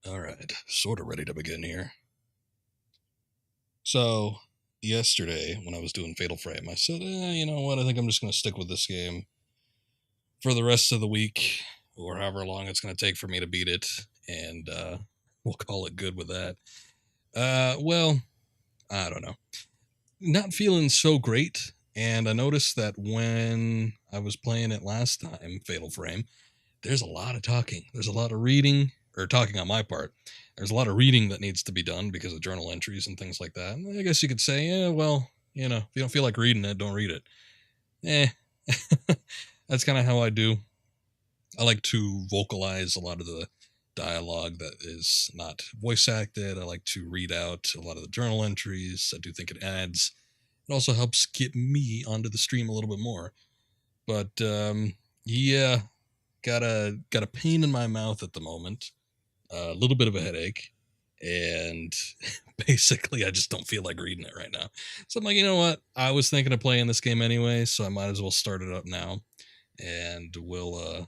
Alright, sort of ready to begin here. So, yesterday, when I was doing Fatal Frame, I said, you know what, I think I'm just going to stick with this game for the rest of the week, or however long it's going to take for me to beat it, and we'll call it good with that. Well, I don't know. Not feeling so great, and I noticed that when I was playing it last time, Fatal Frame, there's a lot of talking. There's a lot of reading, or talking on my part. There's a lot of reading that needs to be done because of journal entries and things like that. And I guess you could say, yeah, well, you know, if you don't feel like reading it, don't read it. That's kind of how I do. I like to vocalize a lot of the dialogue that is not voice acted. I like to read out a lot of the journal entries. I do think it adds. It also helps get me onto the stream a little bit more. But yeah, got a pain in my mouth at the moment. A little bit of a headache, and basically I just don't feel like reading it right now. So I'm like, you know what? I was thinking of playing this game anyway, so I might as well start it up now, and we'll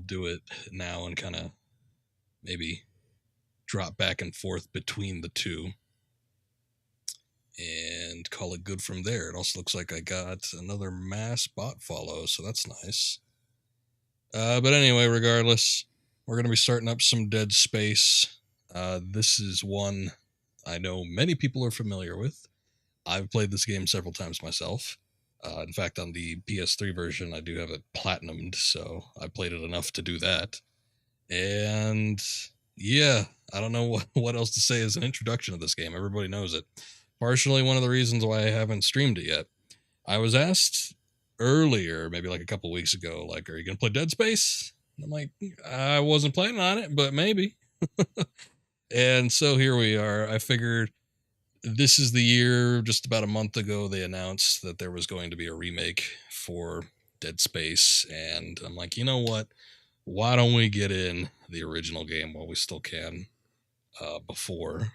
do it now and kind of maybe drop back and forth between the two and call it good from there. It also looks like I got another mass bot follow, so that's nice. But anyway, regardless, we're going to be starting up some Dead Space. This is one I know many people are familiar with. I've played this game several times myself. In fact, on the PS3 version, I do have it platinumed, so I played it enough to do that. And yeah, I don't know what else to say as an introduction to this game. Everybody knows it. Partially one of the reasons why I haven't streamed it yet. I was asked earlier, maybe like a couple weeks ago, like, are you going to play Dead Space? And I'm like, I wasn't planning on it, but maybe. And so here we are. I figured this is the year. Just about a month ago, they announced that there was going to be a remake for Dead Space. And I'm like, you know what? Why don't we get in the original game while we still can before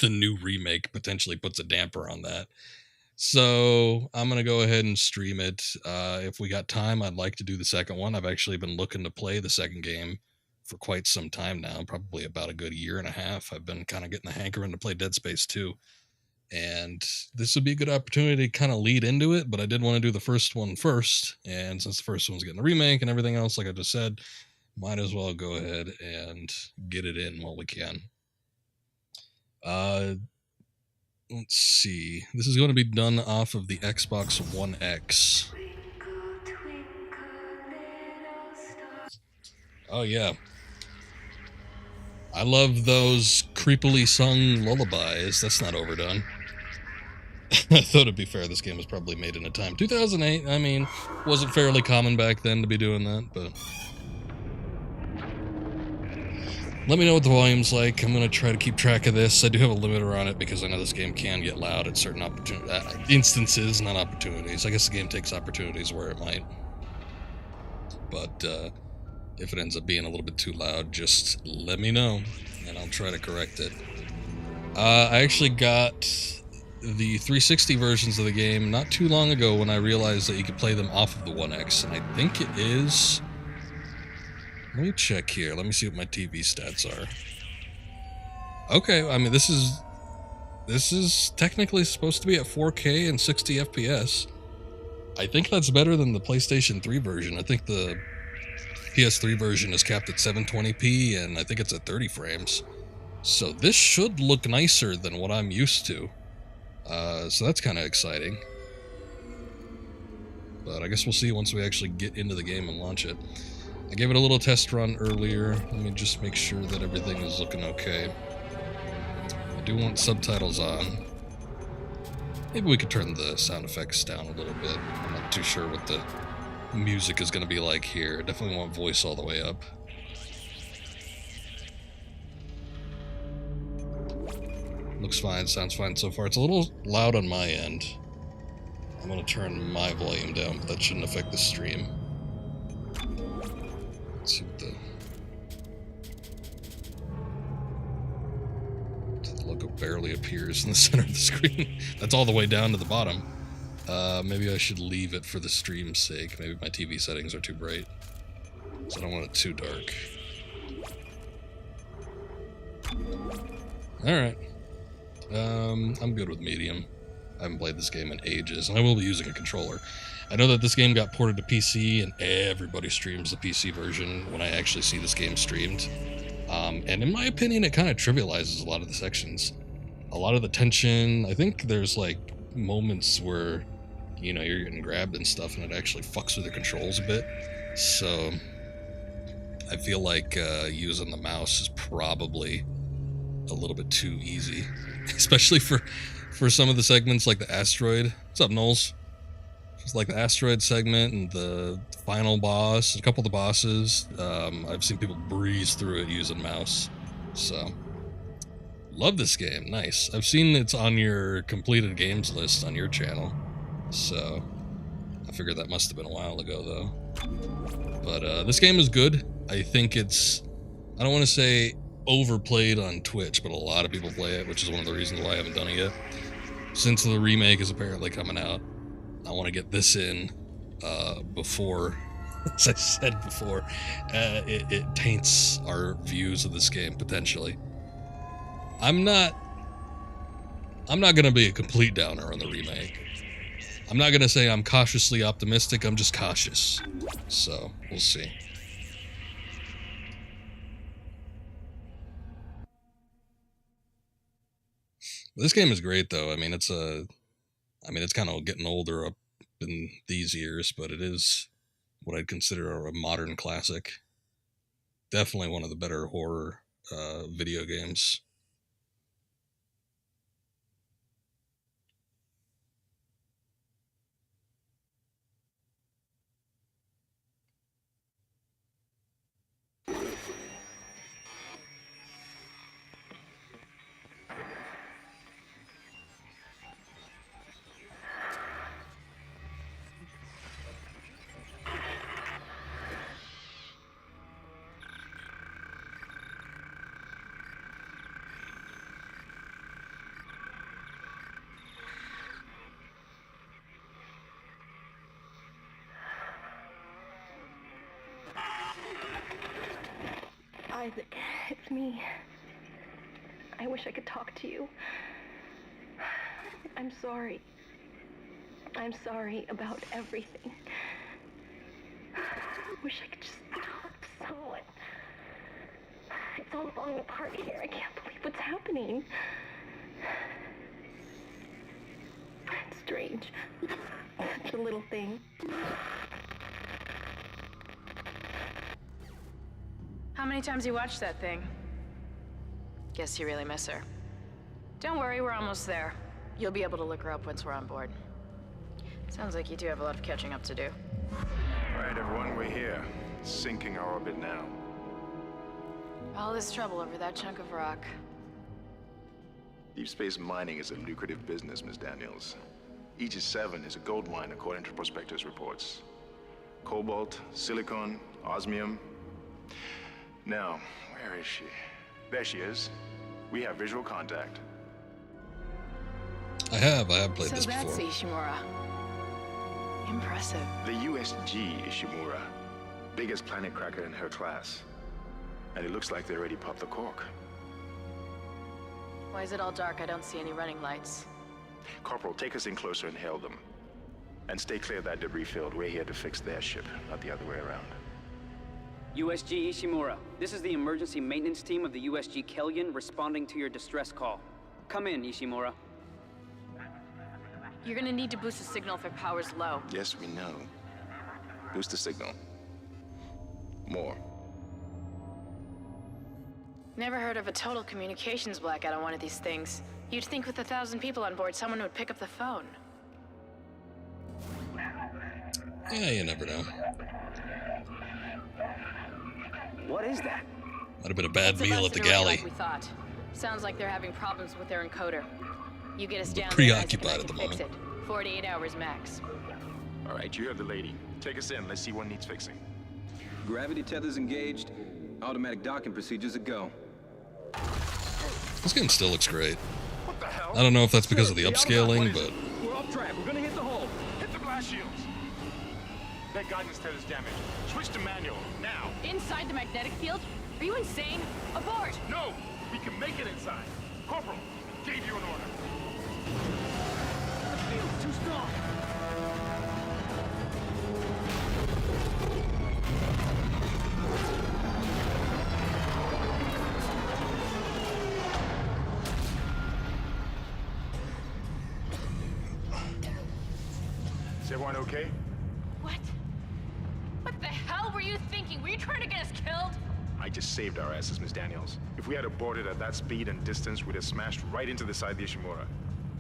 the new remake potentially puts a damper on that. So I'm going to go ahead and stream it. If we got time, I'd like to do the second one. I've actually been looking to play the second game for quite some time now, probably about a good year and a half. I've been kind of getting the hankering to play Dead Space 2. And this would be a good opportunity to kind of lead into it, but I did want to do the first one first. And since the first one's getting a remake and everything else, like I just said, might as well go ahead and get it in while we can. Let's see. This is going to be done off of the Xbox One X. Oh, yeah. I love those creepily sung lullabies. That's not overdone. I thought it'd be fair. This game was probably made in a time. 2008, I mean, wasn't fairly common back then to be doing that, but... Let me know what the volume's like. I'm going to try to keep track of this. I do have a limiter on it because I know this game can get loud at certain instances, not opportunities. I guess the game takes opportunities where it might. But if it ends up being a little bit too loud, just let me know, and I'll try to correct it. I actually got the 360 versions of the game not too long ago when I realized that you could play them off of the One X, and I think it is... Let me check here. Let me see what my TV stats are. Okay, I mean, this is technically supposed to be at 4K and 60 FPS. I think that's better than the PlayStation 3 version. I think the PS3 version is capped at 720p, and I think it's at 30 frames. So this should look nicer than what I'm used to. So that's kind of exciting. But I guess we'll see once we actually get into the game and launch it. I gave it a little test run earlier. Let me just make sure that everything is looking okay. I do want subtitles on. Maybe we could turn the sound effects down a little bit. I'm not too sure what the music is going to be like here. Definitely want voice all the way up. Looks fine, sounds fine so far. It's a little loud on my end. I'm going to turn my volume down, but that shouldn't affect the stream. Let's see what the logo barely appears in the center of the screen. That's all the way down to the bottom. Maybe I should leave it for the stream's sake. Maybe my TV settings are too bright, so I don't want it too dark. Alright. I'm good with medium. I haven't played this game in ages, and I will be using a controller. I know that this game got ported to PC, and everybody streams the PC version when I actually see this game streamed. And in my opinion, it kind of trivializes a lot of the sections. A lot of the tension, I think there's like moments where, you know, you're getting grabbed and stuff, and it actually fucks with the controls a bit. So I feel like using the mouse is probably a little bit too easy, especially for some of the segments like the asteroid. What's up, Knowles? Just like the asteroid segment and the final boss, a couple of the bosses. I've seen people breeze through it using mouse. So love this game. Nice. I've seen it's on your completed games list on your channel, so I figured that must have been a while ago though. But this game is good. I think it's, I don't want to say overplayed on Twitch, but a lot of people play it, which is one of the reasons why I haven't done it yet. Since the remake is apparently coming out, I want to get this in before, as I said before, it taints our views of this game potentially. I'm not gonna be a complete downer on the remake. I'm not gonna say I'm cautiously optimistic. I'm just cautious. So we'll see. This game is great, though. I mean, it's kind of getting older up in these years, but it is what I'd consider a modern classic. Definitely one of the better horror video games. Isaac, it's me. I wish I could talk to you. I'm sorry. I'm sorry about everything. I wish I could just talk to someone. It's all falling apart here. I can't believe what's happening. It's strange. Such a little thing. How many times you watched that thing? Guess you really miss her. Don't worry, we're almost there. You'll be able to look her up once we're on board. Sounds like you do have a lot of catching up to do. All right, everyone, we're here. Sinking our orbit now. All this trouble over that chunk of rock. Deep space mining is a lucrative business, Ms. Daniels. Aegis 7 is a gold mine according to prospectors' reports. Cobalt, silicon, osmium. Now, where is she? There she is. We have visual contact. I have played this before. So that's Ishimura. Impressive. The USG Ishimura. Biggest planet cracker in her class. And it looks like they already popped the cork. Why is it all dark? I don't see any running lights. Corporal, take us in closer and hail them. And stay clear of that debris field. We're here to fix their ship, not the other way around. USG Ishimura, this is the emergency maintenance team of the USG Kellyan responding to your distress call. Come in, Ishimura. You're gonna need to boost the signal if your power's low. Yes, we know. Boost the signal. More. Never heard of a total communications blackout on one of these things. You'd think with 1,000 people on board, someone would pick up the phone. Yeah, you never know. What is that? Might have been a bad It's meal at the busted galley. like we thought. Sounds like they're having problems with their encoder. You get us They're down preoccupied there, at the fix moment. it. 48 hours max. All right, you heard the lady. Take us in. Let's see what needs fixing. Gravity tethers engaged. Automatic docking procedures a go. This game still looks great. What the hell? I don't know if that's because of the upscaling, but We're off track. We're gonna hit the hull. Hit the blast shields. That guidance tether's damaged. Switch to manual, now. Inside the magnetic field? Are you insane? Abort! No! We can make it inside. Corporal, gave you an order. The field's too strong. Is everyone okay? What? What the hell were you thinking? Were you trying to get us killed? I just saved our asses, Miss Daniels. If we had aborted at that speed and distance, we'd have smashed right into the side of the Ishimura.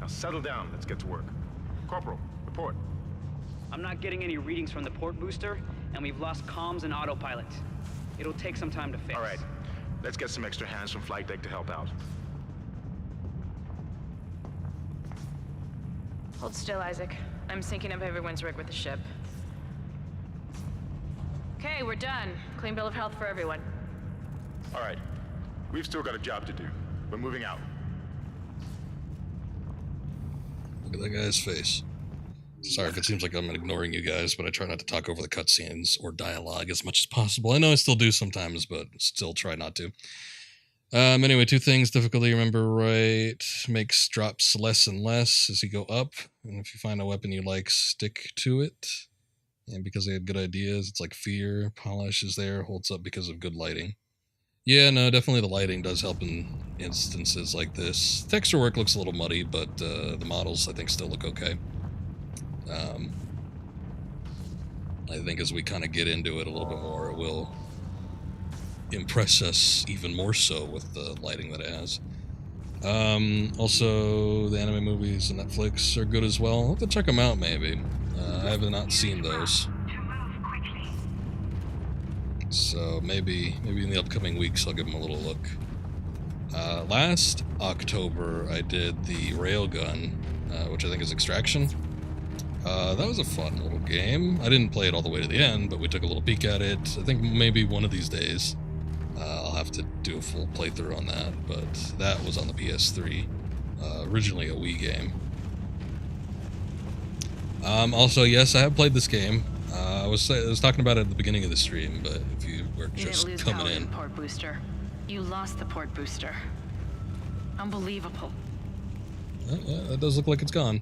Now settle down, let's get to work. Corporal, report. I'm not getting any readings from the port booster, and we've lost comms and autopilot. It'll take some time to fix. All right, let's get some extra hands from flight deck to help out. Hold still, Isaac. I'm syncing up everyone's rig with the ship. Okay, we're done. Clean bill of health for everyone. All right, we've still got a job to do. We're moving out. Look at that guy's face. Sorry if it seems like I'm ignoring you guys, but I try not to talk over the cutscenes or dialogue as much as possible. I know I still do sometimes, but still try not to. Anyway, 2 things. Difficulty, remember right, makes drops less and less as you go up. And if you find a weapon you like, stick to it. And because they had good ideas, it's like fear. Polish is there, holds up because of good lighting. Yeah, no, definitely the lighting does help in instances like this. Texture work looks a little muddy, but the models, I think, still look okay. I think as we kind of get into it a little bit more, it will impress us even more so with the lighting that it has. Also, the anime movies on Netflix are good as well. I'll have to check them out, maybe. I have not seen those. So maybe in the upcoming weeks I'll give them a little look. Last October I did the Railgun, which I think is Extraction. That was a fun little game. I didn't play it all the way to the end, but we took a little peek at it. I think maybe one of these days I'll have to do a full playthrough on that, but that was on the PS3. Originally a Wii game. Also, yes, I have played this game. I was talking about it at the beginning of the stream, but if you were just coming in. Port booster. You lost the port booster. Unbelievable. That does look like it's gone.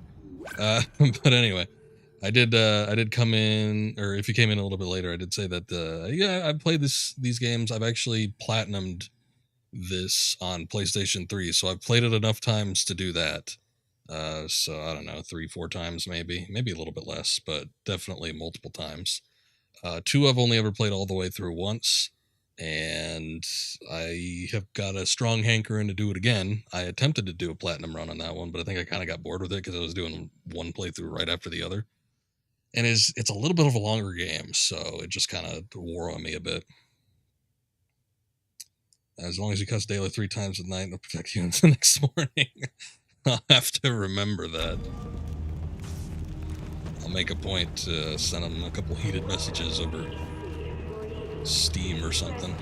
But anyway, I did come in, or if you came in a little bit later, I did say that, yeah, I've played these games. I've actually platinumed this on PlayStation 3, so I've played it enough times to do that. So I don't know, 3-4 times maybe a little bit less, but definitely multiple times. 2 I've only ever played all the way through once, and I have got a strong hankering to do it again. I attempted to do a platinum run on that one, but I think I kind of got bored with it because I was doing one playthrough right after the other. And it's a little bit of a longer game, so it just kind of wore on me a bit. As long as you cuss Dayla 3 times at night, it'll protect you until the next morning. I'll have to remember that. I'll make a point to send him a couple heated messages over Steam or something.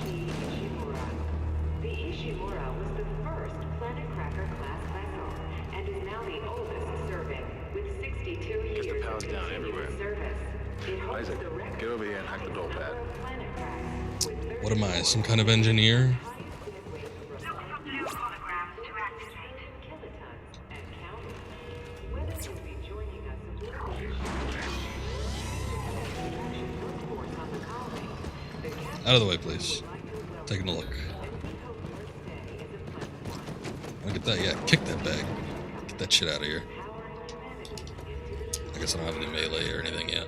The Ishimura was the first Planet Cracker class vessel and is now the oldest serving with 62 years the power's of down everywhere. service. It holds Isaac, the record get over here and hack the door pad. for Planet cracks with What am I, some kind of engineer? Look for blue holograms to activate. Kilotons and counting. Whether you'll be joining us aboard the workforce on the colony, the captain Out of the way, please. Taking a look. Look at that, yeah, kick that bag. Get that shit out of here. I guess I don't have any melee or anything yet.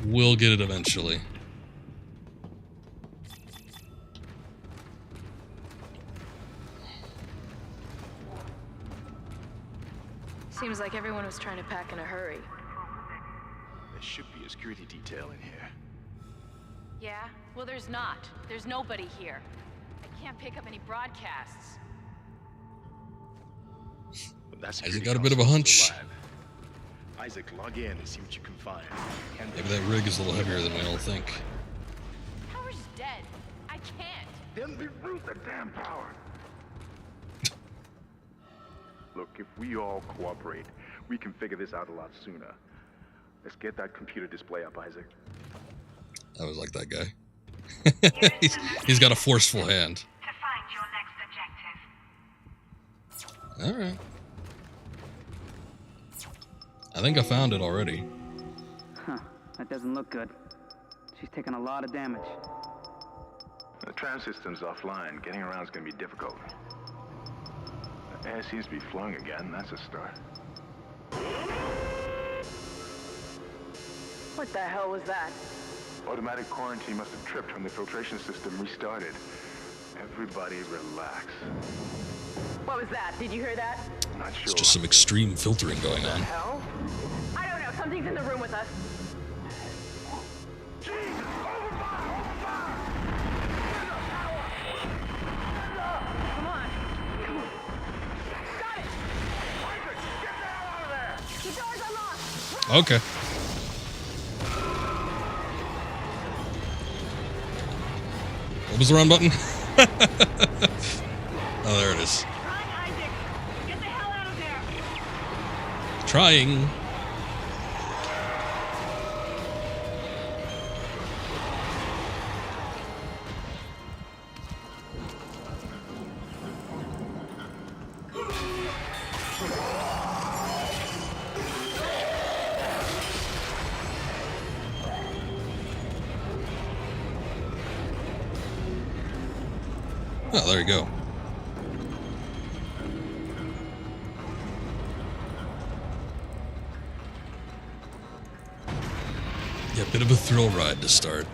We'll get it eventually. Seems like everyone was trying to pack in a hurry. There should be a security detail in here. Yeah? Well, there's not. There's nobody here. I can't pick up any broadcasts. But that's Isaac got a bit of a hunch. Isaac, log in and see what you can find. Maybe that rig is a little heavier than we all think. Power's dead. I can't. Then reroute the damn power. Look, if we all cooperate, we can figure this out a lot sooner. Let's get that computer display up, Isaac. I was like that guy. he's got a forceful hand. To find your next objective. Alright. I think I found it already. Huh. That doesn't look good. She's taken a lot of damage. The tram system's offline. Getting around is going to be difficult. The air seems to be flowing again. That's a start. What the hell was that? Automatic quarantine must have tripped when the filtration system restarted. Everybody relax. What was that? Did you hear that? Not sure. It's just some extreme filtering going on. Hell? I don't know. Something's in the room with us. Jesus! Open fire! Open fire! Come on. Come on. Got it. Get the hell out of there! The door's unlocked. Okay. What was the run button? Oh, there it is. Run, Isaac. Get the hell out of there. Trying. Oh, there you go. Yeah, bit of a thrill ride to start.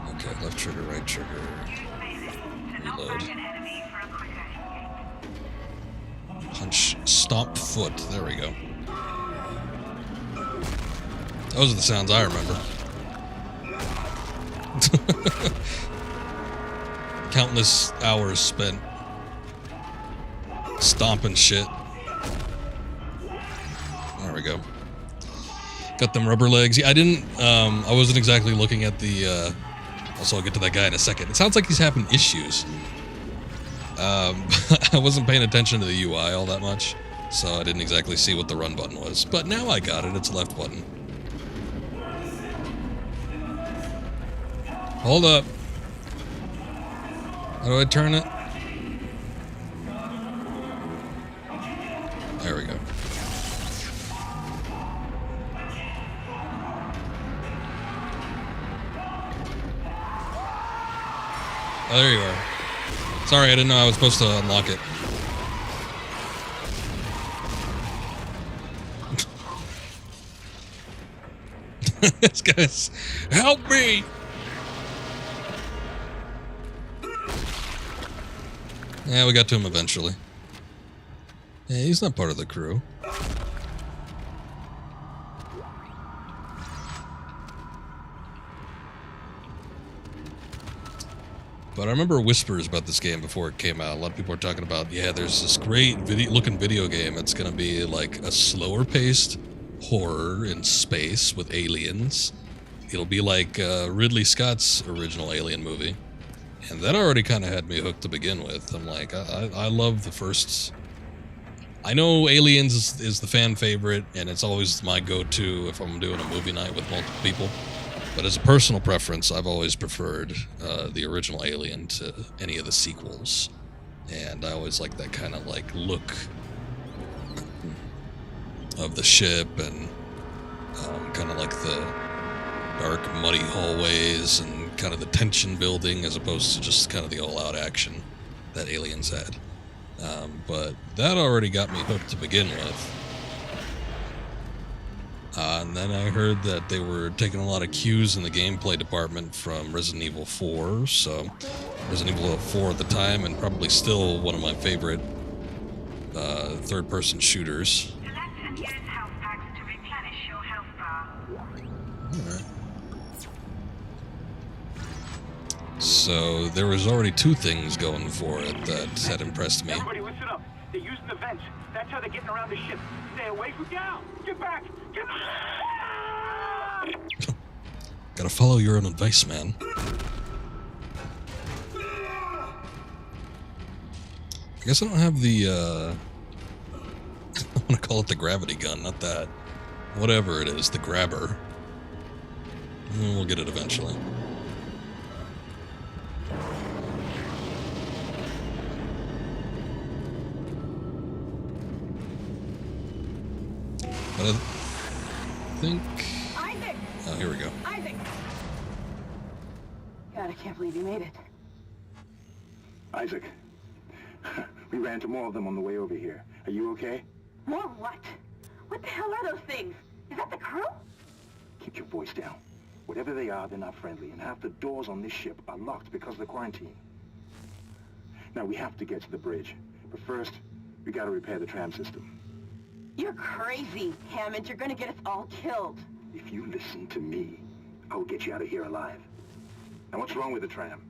Okay, left trigger, right trigger. Reload. Punch, stomp foot. There we go. Those are the sounds I remember. Countless hours spent stomping shit. There we go. Got them rubber legs. Yeah, I wasn't exactly looking at the, also I'll get to that guy in a second. It sounds like he's having issues. I wasn't paying attention to the UI all that much, so I didn't exactly see what the run button was. But now I got it. It's left button. Hold up. How do I turn it? There we go. Oh, there you are. Sorry, I didn't know I was supposed to unlock it. This guy's... Help me! Yeah, we got to him eventually. Yeah, he's not part of the crew. But I remember whispers about this game before it came out. A lot of people were talking about, yeah, there's this great looking video game. It's going to be like a slower paced horror in space with aliens. It'll be like Ridley Scott's original Alien movie. And that already kind of had me hooked to begin with. I'm like, I love the first... I know Aliens is the fan favorite, and it's always my go-to if I'm doing a movie night with multiple people. But as a personal preference, I've always preferred the original Alien to any of the sequels. And I always like that kind of like look of the ship and kind of like the dark, muddy hallways and kind of the tension building as opposed to just kind of the all-out action that Aliens had. But that already got me hooked to begin with. And then I heard that they were taking a lot of cues in the gameplay department from Resident Evil 4, so Resident Evil 4 at the time, and probably still one of my favorite third-person shooters. Select and use health packs to replenish your health bar. Alright. So there was already two things going for it that had impressed me. Everybody listen up. They're using the vents. That's how they're getting around the ship. Stay away from down. Get back. Get back. Gotta follow your own advice, man. I guess I don't have the want to call it the gravity gun, not that. Whatever it is, the grabber. We'll get it eventually. But I think... Isaac! Oh, here we go. Isaac! God, I can't believe you made it. Isaac, we ran into more of them on the way over here. Are you okay? More what? What the hell are those things? Is that the crew? Keep your voice down. Whatever they are, they're not friendly, and half the doors on this ship are locked because of the quarantine. Now, we have to get to the bridge, but first, we gotta repair the tram system. You're crazy, Hammond. You're gonna get us all killed. If you listen to me, I will get you out of here alive. Now, what's wrong with the tram?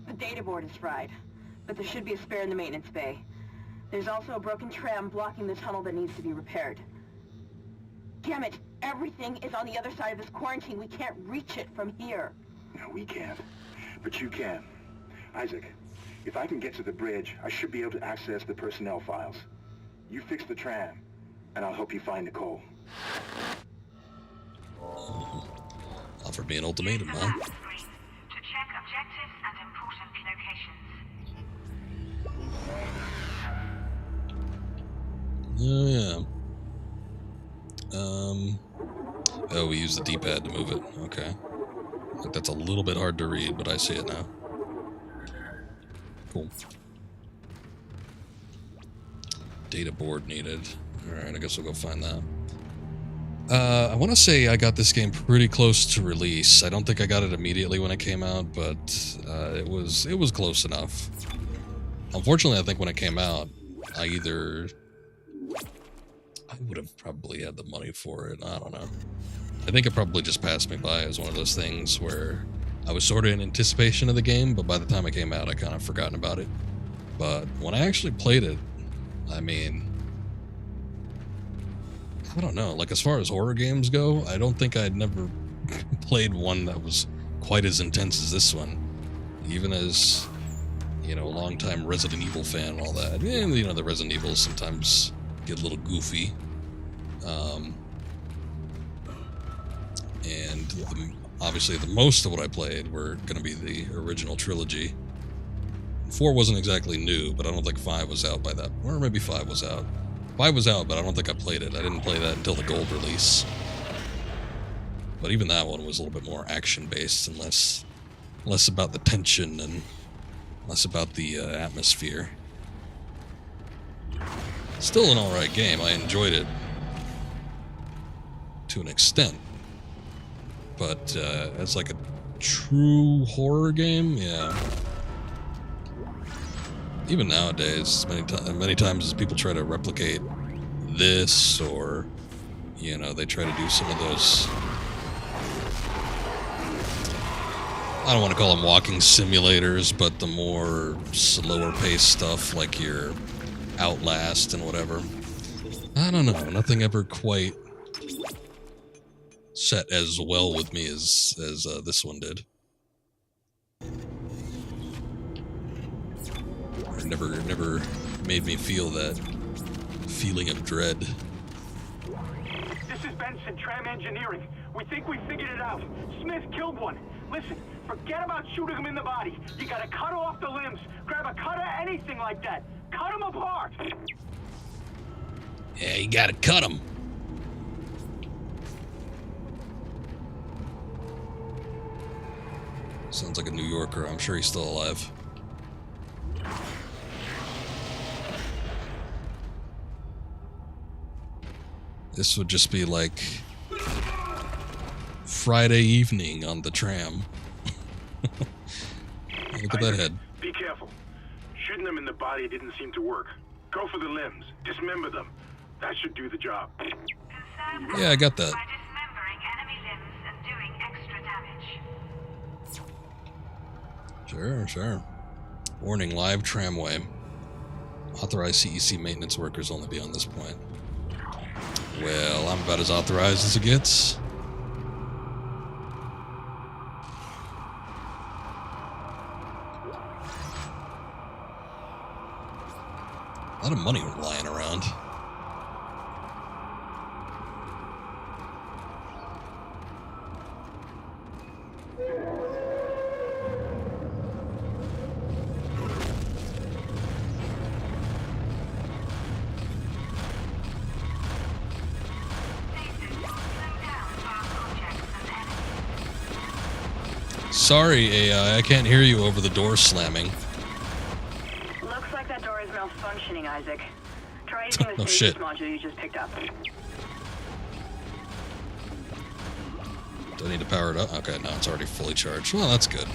The data board is fried, but there should be a spare in the maintenance bay. There's also a broken tram blocking the tunnel that needs to be repaired. Damn it, everything is on the other side of this quarantine. We can't reach it from here. No, we can't, but you can. Isaac, if I can get to the bridge, I should be able to access the personnel files. You fix the tram, and I'll help you find Nicole. Offered me an ultimatum, huh? To check objectives and important locations. Oh, yeah. Oh, we use the D-pad to move it. Okay. I think that's a little bit hard to read, but I see it now. Cool. Data board needed. Alright, I guess we'll go find that. I want to say I got this game pretty close to release. I don't think I got it immediately when it came out, but it was close enough. Unfortunately, I think when it came out, I would have probably had the money for it. I don't know. I think it probably just passed me by as one of those things where I was sort of in anticipation of the game, but by the time it came out, I kind of forgotten about it. But when I actually played it, I mean, I don't know. Like, as far as horror games go, I don't think I'd never played one that was quite as intense as this one. Even as, you know, a longtime Resident Evil fan and all that. And, you know, the Resident Evils sometimes get a little goofy. Obviously the most of what I played were going to be the original trilogy. 4 wasn't exactly new, but I don't think 5 was out by that. Or maybe 5 was out. 5 was out, but I don't think I played it. I didn't play that until the gold release. But even that one was a little bit more action-based and less about the tension and less about the atmosphere. Still an alright game. I enjoyed it to an extent. But as like a true horror game, yeah. Even nowadays, many times as people try to replicate this, or, you know, they try to do some of those, I don't want to call them walking simulators, but the more slower paced stuff like your Outlast and whatever. I don't know, nothing ever quite set as well with me as this one did. It never made me feel that feeling of dread. This is Benson, Tram Engineering. We think we figured it out. Smith killed one. Listen, forget about shooting him in the body. You gotta cut off the limbs. Grab a cutter, anything like that. Cut him apart. Yeah, you gotta cut him. Sounds like a New Yorker. I'm sure he's still alive. This would just be like Friday evening on the tram. Look at that head. Be careful. Shooting them in the body didn't seem to work. Go for the limbs. Dismember them. That should do the job. Yeah, I got that. By dismembering enemy limbs and doing extra damage. Sure. Warning, live tramway. Authorized CEC maintenance workers only be on this point. Well, I'm about as authorized as it gets. A lot of money lying around. Sorry, AI, I can't hear you over the door slamming. Looks like that door is malfunctioning, Isaac. Try using the Oh, stasis shit. module you just picked up. Do I need to power it up? Okay, no, it's already fully charged. Well, that's good.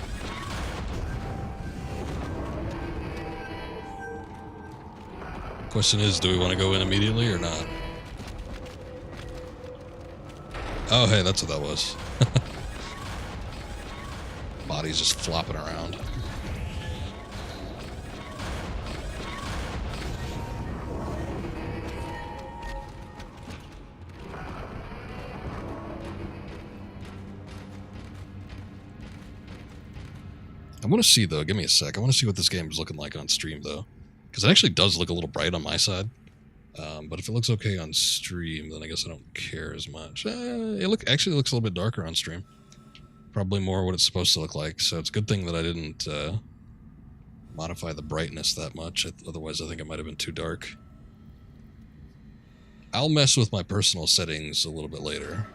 Question is, do we want to go in immediately or not? Oh, hey, that's what that was. Body's just flopping around. I want to see, though, give me a sec. I want to see what this game is looking like on stream, though. Because it actually does look a little bright on my side. But if it looks okay on stream, then I guess I don't care as much. It actually looks a little bit darker on stream. Probably more what it's supposed to look like. So it's a good thing that I didn't modify the brightness that much. Otherwise, I think it might have been too dark. I'll mess with my personal settings a little bit later.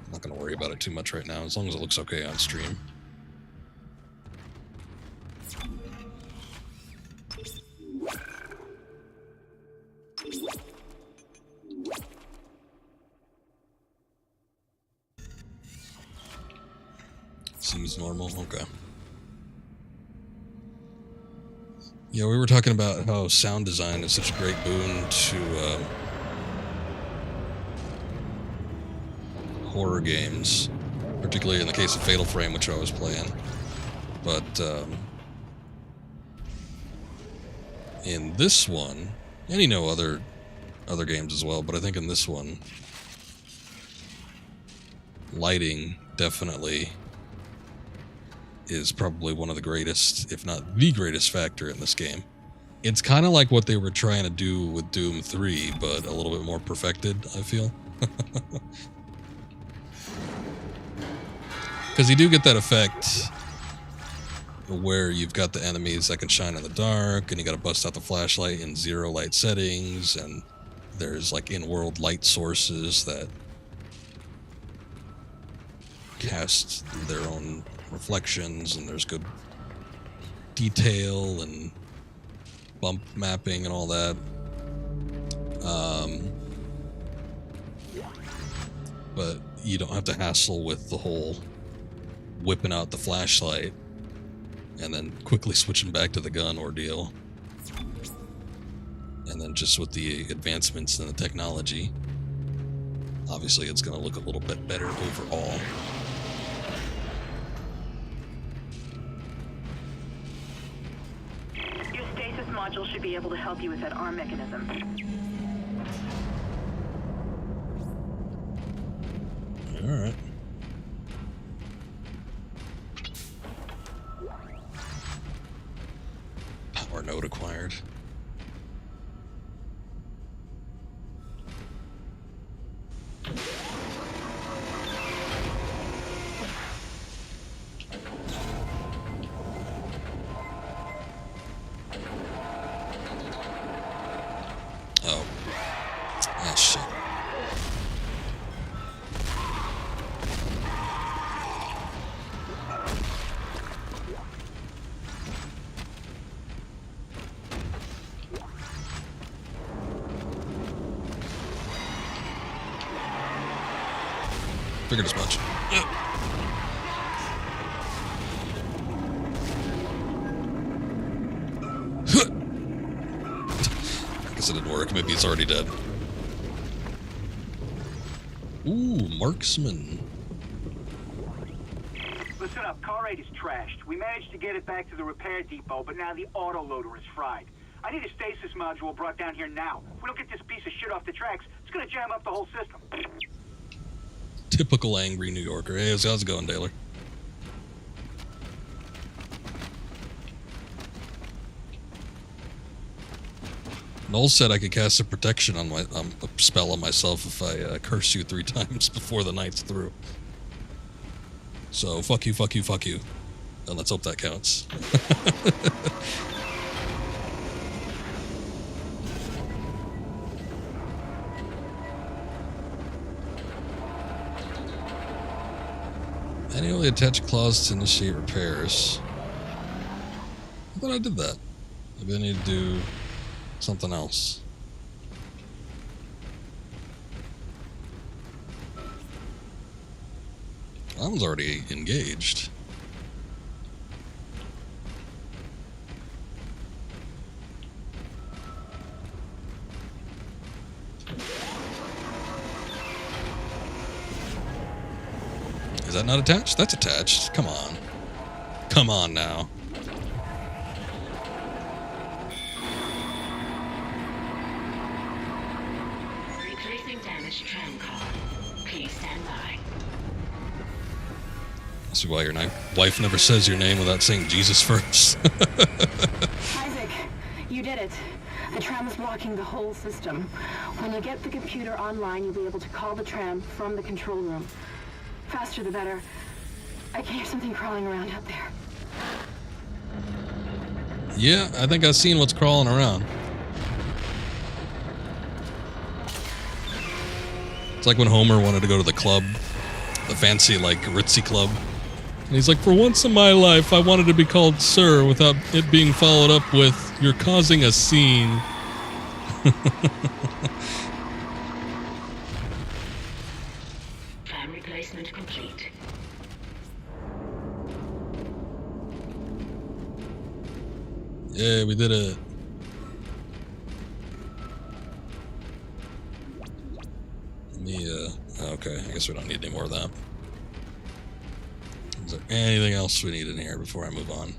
I'm not going to worry about it too much right now, as long as it looks okay on stream. Seems normal. Okay. Yeah, we were talking about how sound design is such a great boon to horror games, particularly in the case of Fatal Frame, which I was playing. But in this one, and you know other games as well, but I think in this one, lighting definitely is probably one of the greatest, if not the greatest factor in this game. It's kind of like what they were trying to do with Doom 3, but a little bit more perfected, I feel. Because you do get that effect where you've got the enemies that can shine in the dark, and you got to bust out the flashlight in zero light settings, and there's like in-world light sources that cast their own reflections, and there's good detail and bump mapping and all that. But you don't have to hassle with the whole whipping out the flashlight and then quickly switching back to the gun ordeal. And then just with the advancements in the technology, obviously it's going to look a little bit better overall. Your stasis module should be able to help you with that arm mechanism. Alright. Power node acquired. Oh. Ah, shit. Figured as much. I guess it didn't work. Maybe it's already dead. Ooh, marksman. Listen up, car 8 is trashed. We managed to get it back to the repair depot, but now the autoloader is fried. I need a stasis module brought down here now. If we don't get this piece of shit off the tracks, it's gonna jam up the whole system. Typical angry New Yorker. Hey, how's it going, Taylor? Noel said I could cast a protection on my a spell on myself if I curse you 3 times before the night's through. So fuck you, fuck you, fuck you. And let's hope that counts. Manually attach claws to initiate repairs. I thought I did that. Maybe I need to do something else. That one's already engaged. Is that not attached? That's attached. Come on. Come on now. Replacing damaged tram car. Please stand by. That's why your wife never says your name without saying Jesus first. Isaac, you did it. The tram is blocking the whole system. When you get the computer online, you'll be able to call the tram from the control room. Faster the better. I can hear something crawling around out there. Yeah, I think I've seen what's crawling around. It's like when Homer wanted to go to the club, the fancy, like, ritzy club. And he's like, for once in my life, I wanted to be called Sir without it being followed up with, you're causing a scene. Tram replacement complete. Yeah, we did it. Let me, okay, I guess we don't need any more of that. Is there anything else we need in here before I move on?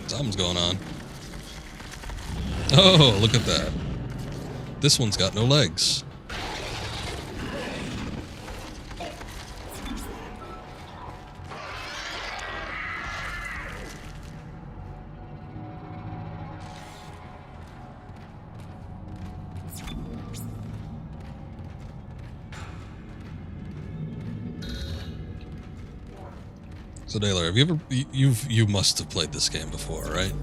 Something's going on. Oh, look at that. This one's got no legs. So Taylor, have you ever you must have played this game before, right?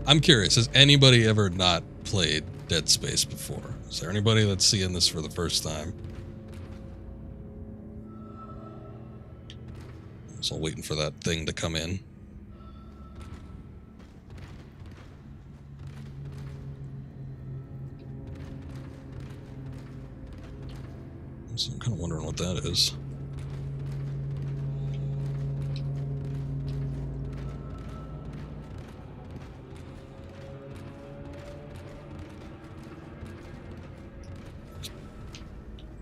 I'm curious, has anybody ever not played Dead Space before? Is there anybody that's seeing this for the first time? So waiting for that thing to come in. So I'm kind of wondering what that is.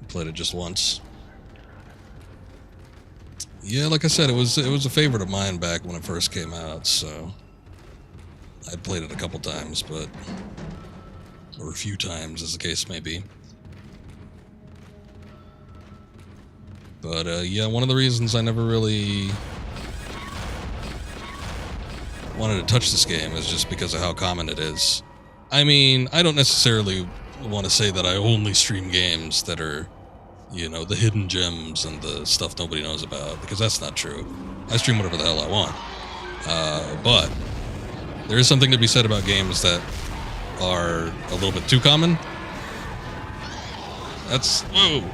Played it just once. Yeah, like I said, it was a favorite of mine back when it first came out, so I'd played it a couple times, or a few times, as the case may be. But yeah, one of the reasons I never really wanted to touch this game is just because of how common it is. I mean, I don't necessarily want to say that I only stream games that are, you know, the hidden gems and the stuff nobody knows about, because that's not true. I stream whatever the hell I want. But there is something to be said about games that are a little bit too common. That's... whoa!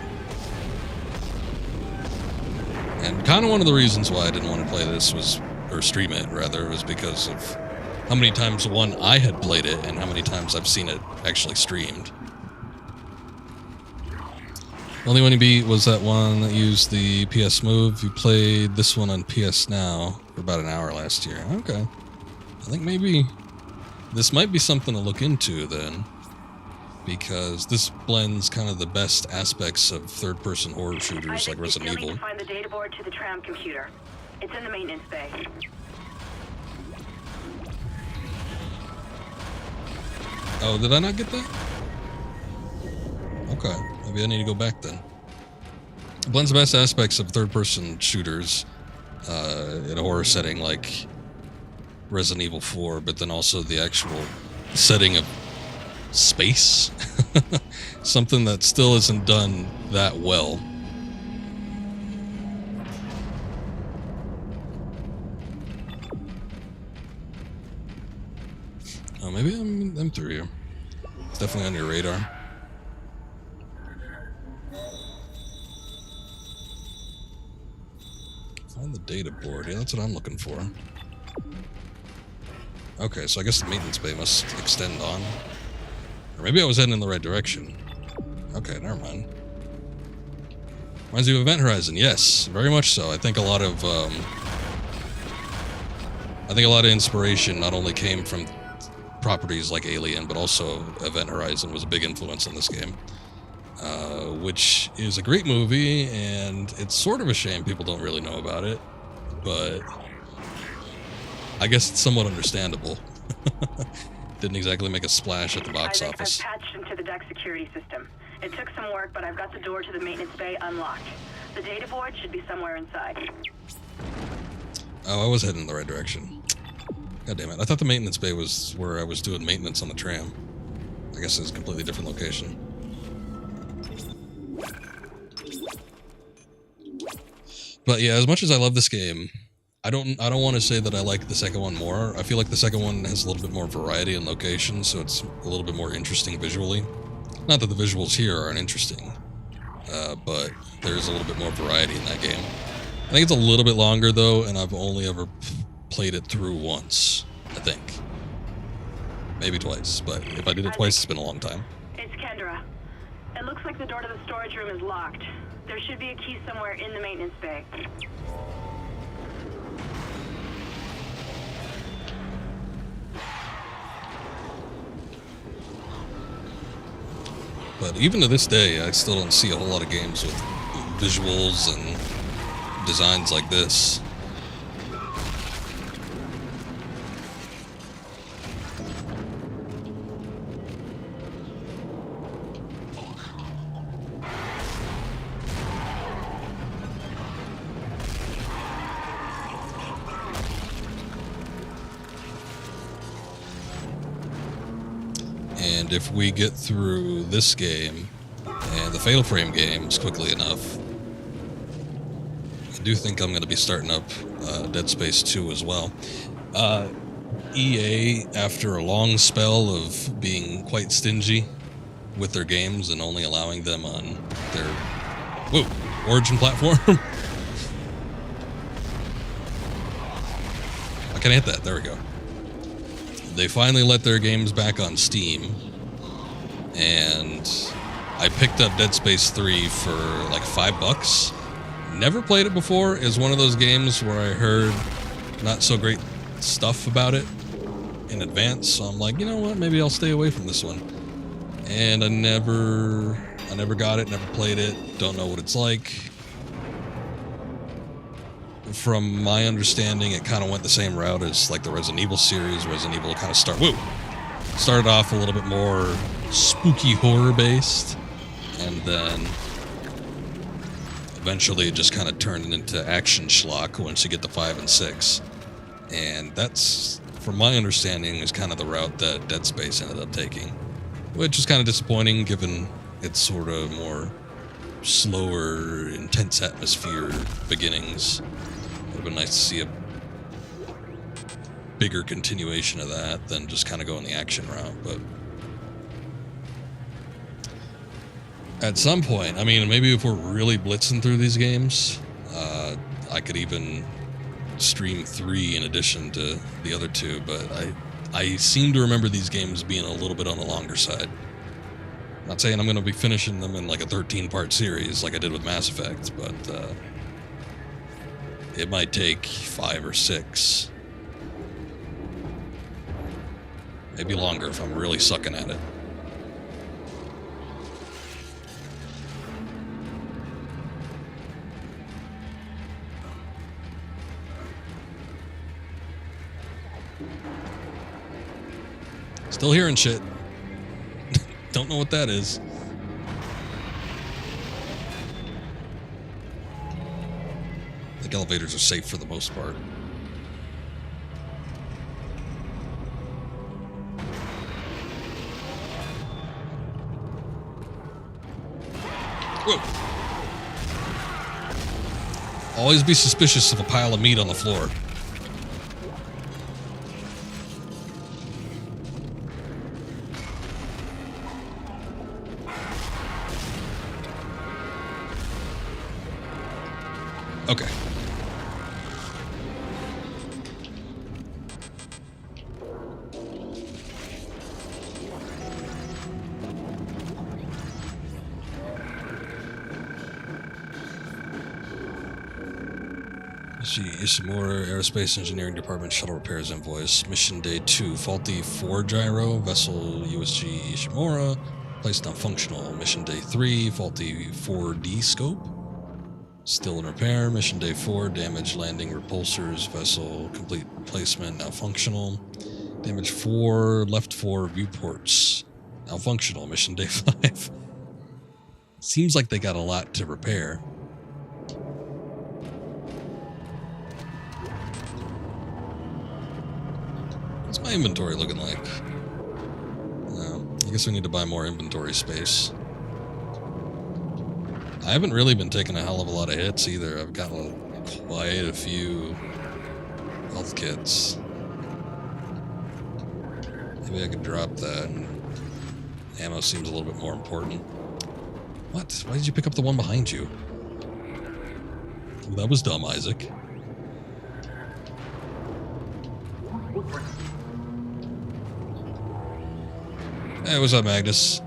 And kind of one of the reasons why I didn't want to play this was, or stream it rather, was because of how many times, one, I had played it and how many times I've seen it actually streamed. The only one you beat was that one that used the PS Move. You played this one on PS Now for about an hour last year. Okay. I think maybe this might be something to look into then. because this blends kind of the best aspects of third-person horror shooters like Resident Still need Evil. to find the data board to the tram computer. It's in the maintenance bay. Oh, did I not get that? Okay, maybe I need to go back then. It blends the best aspects of third-person shooters in a horror setting like Resident Evil 4, but then also the actual setting of space. Something that still isn't done that well. Oh, maybe I'm through here. It's definitely on your radar. Find the data board. Yeah, that's what I'm looking for. Okay, so I guess the maintenance bay must extend on. Or maybe I was heading in the right direction. Okay, never mind. Reminds me of Event Horizon. Yes, very much so. I think a lot of inspiration not only came from properties like Alien, but also Event Horizon was a big influence on this game. Which is a great movie, and it's sort of a shame people don't really know about it, but I guess it's somewhat understandable. Didn't exactly make a splash at the box office. I've patched into the deck security system. It took some work, but I've got the door to the maintenance bay unlocked. The data board should be somewhere inside. Oh, I was heading in the right direction. God damn it. I thought the maintenance bay was where I was doing maintenance on the tram. I guess it's a completely different location. But yeah, as much as I love this game, I don't want to say that I like the second one more. I feel like the second one has a little bit more variety in locations, so it's a little bit more interesting visually. Not that the visuals here aren't interesting, but there's a little bit more variety in that game. I think it's a little bit longer though, and I've only ever played it through once, I think. Maybe twice, but if I did it twice, it's been a long time. It's Kendra. It looks like the door to the storage room is locked. There should be a key somewhere in the maintenance bay. But even to this day, I still don't see a whole lot of games with visuals and designs like this. And if we get through this game and the Fatal Frame games quickly enough, I do think I'm going to be starting up Dead Space 2 as well. EA, after a long spell of being quite stingy with their games and only allowing them on their Origin platform. I can hit that. There we go. They finally let their games back on Steam, and I picked up Dead Space 3 for like $5. Never played it before. It's one of those games where I heard not so great stuff about it in advance, so I'm like, you know what, maybe I'll stay away from this one. And I never got it, never played it, don't know what it's like. From my understanding, it kind of went the same route as like the Resident Evil series. Resident Evil kind of started off a little bit more spooky horror based, and then eventually it just kind of turned into action schlock once you get to 5 and 6. And that's, from my understanding, is kind of the route that Dead Space ended up taking, which is kind of disappointing given its sort of more slower, intense atmosphere beginnings. Would have been nice to see a bigger continuation of that than just kind of going the action route. But at some point, I mean, maybe if we're really blitzing through these games, I could even stream 3 in addition to the other 2, but I seem to remember these games being a little bit on the longer side. Not saying I'm going to be finishing them in like a 13-part series like I did with Mass Effect, but it might take 5 or 6. Maybe longer if I'm really sucking at it. Still hearing shit. Don't know what that is. I think elevators are safe for the most part. Whoa. Always be suspicious of a pile of meat on the floor. Okay. USG Ishimura Aerospace Engineering Department Shuttle Repairs Invoice. Mission Day 2. Faulty 4 gyro. Vessel USG Ishimura. Placed non-functional. Mission Day 3. Faulty 4D scope. Still in repair. Mission Day 4. Damaged landing repulsors. Vessel complete replacement. Now functional. Damage 4. Left 4 viewports. Now functional. Mission Day 5. Seems like they got a lot to repair. What's my inventory looking like? No, I guess we need to buy more inventory space. I haven't really been taking a hell of a lot of hits either. I've got quite a few health kits. Maybe I could drop that. Ammo seems a little bit more important. What? Why did you pick up the one behind you? Well, that was dumb, Isaac. Hey, what's up, Magnus?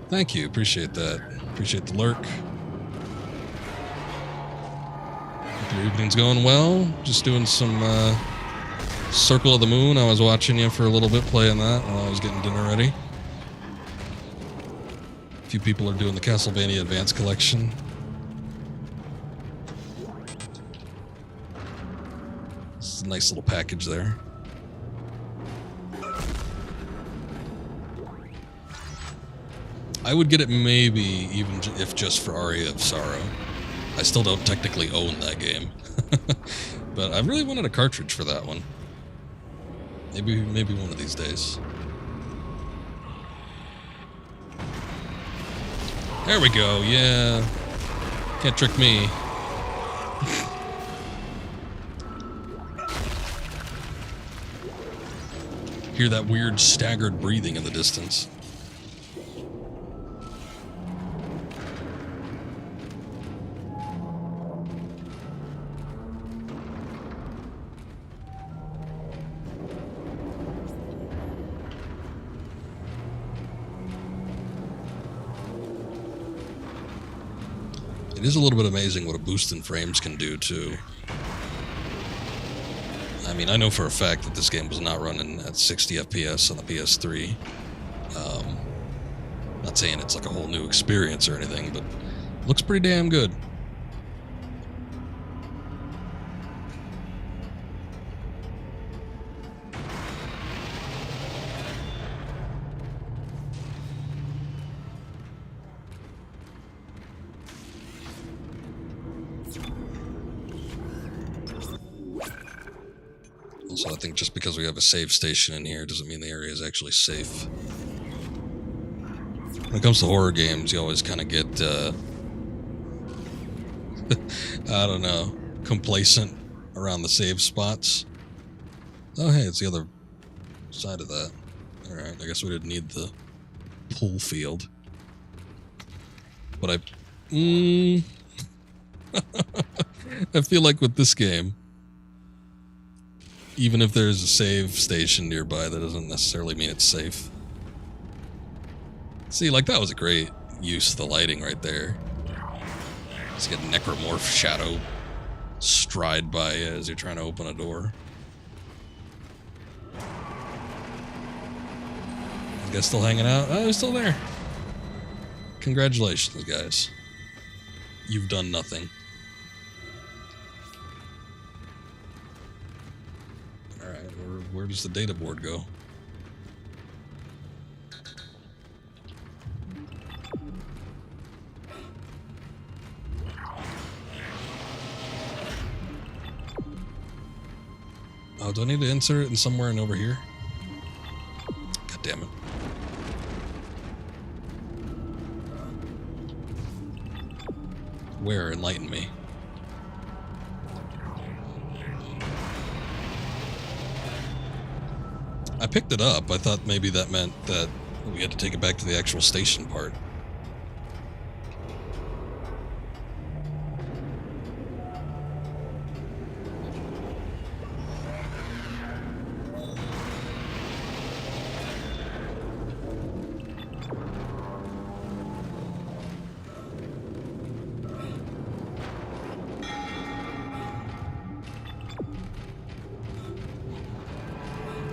Thank you. Appreciate that. Appreciate the lurk. Hope your evening's going well. Just doing some Circle of the Moon. I was watching you for a little bit playing that while I was getting dinner ready. A few people are doing the Castlevania Advance Collection. It's a nice little package there. I would get it maybe even if just for Aria of Sorrow. I still don't technically own that game. But I really wanted a cartridge for that one. Maybe one of these days. There we go, yeah. Can't trick me. Hear that weird staggered breathing in the distance. It is a little bit amazing what a boost in frames can do, too. I mean, I know for a fact that this game was not running at 60 FPS on the PS3. Not saying it's like a whole new experience or anything, but it looks pretty damn good. Also, I think just because we have a save station in here doesn't mean the area is actually safe. When it comes to horror games, you always kind of get, I don't know, complacent around the save spots. Oh, hey, it's the other side of that. Alright, I guess we didn't need the pull field. But I feel like with this game, even if there's a save station nearby, that doesn't necessarily mean it's safe. See, like, that was a great use of the lighting right there. Just get necromorph shadow stride by you as you're trying to open a door. You guys still hanging out? Oh, he's still there. Congratulations, guys. You've done nothing. Alright, where does the data board go? Oh, do I need to insert it in somewhere and over here? God damn it. Where? Enlighten me. I picked it up. I thought maybe that meant that we had to take it back to the actual station part.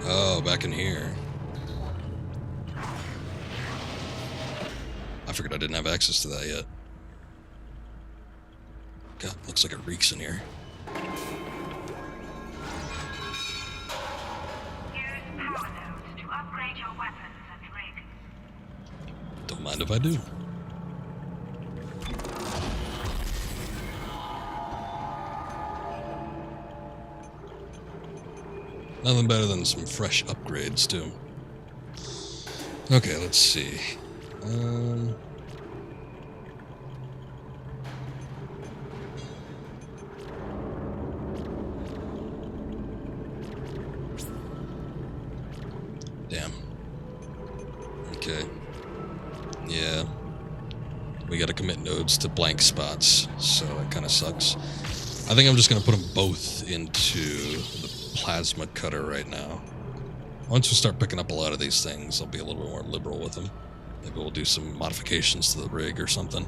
Oh, back in here. I figured I didn't have access to that yet. God, looks like it reeks in here. Use power nodes to upgrade your weapons and rig. Don't mind if I do. Nothing better than some fresh upgrades, too. Okay, let's see. Damn. Okay. Yeah. We gotta commit nodes to blank spots, so that kind of sucks. I think I'm just gonna put them both into the plasma cutter right now. Once we start picking up a lot of these things, I'll be a little bit more liberal with them. Maybe we'll do some modifications to the rig or something.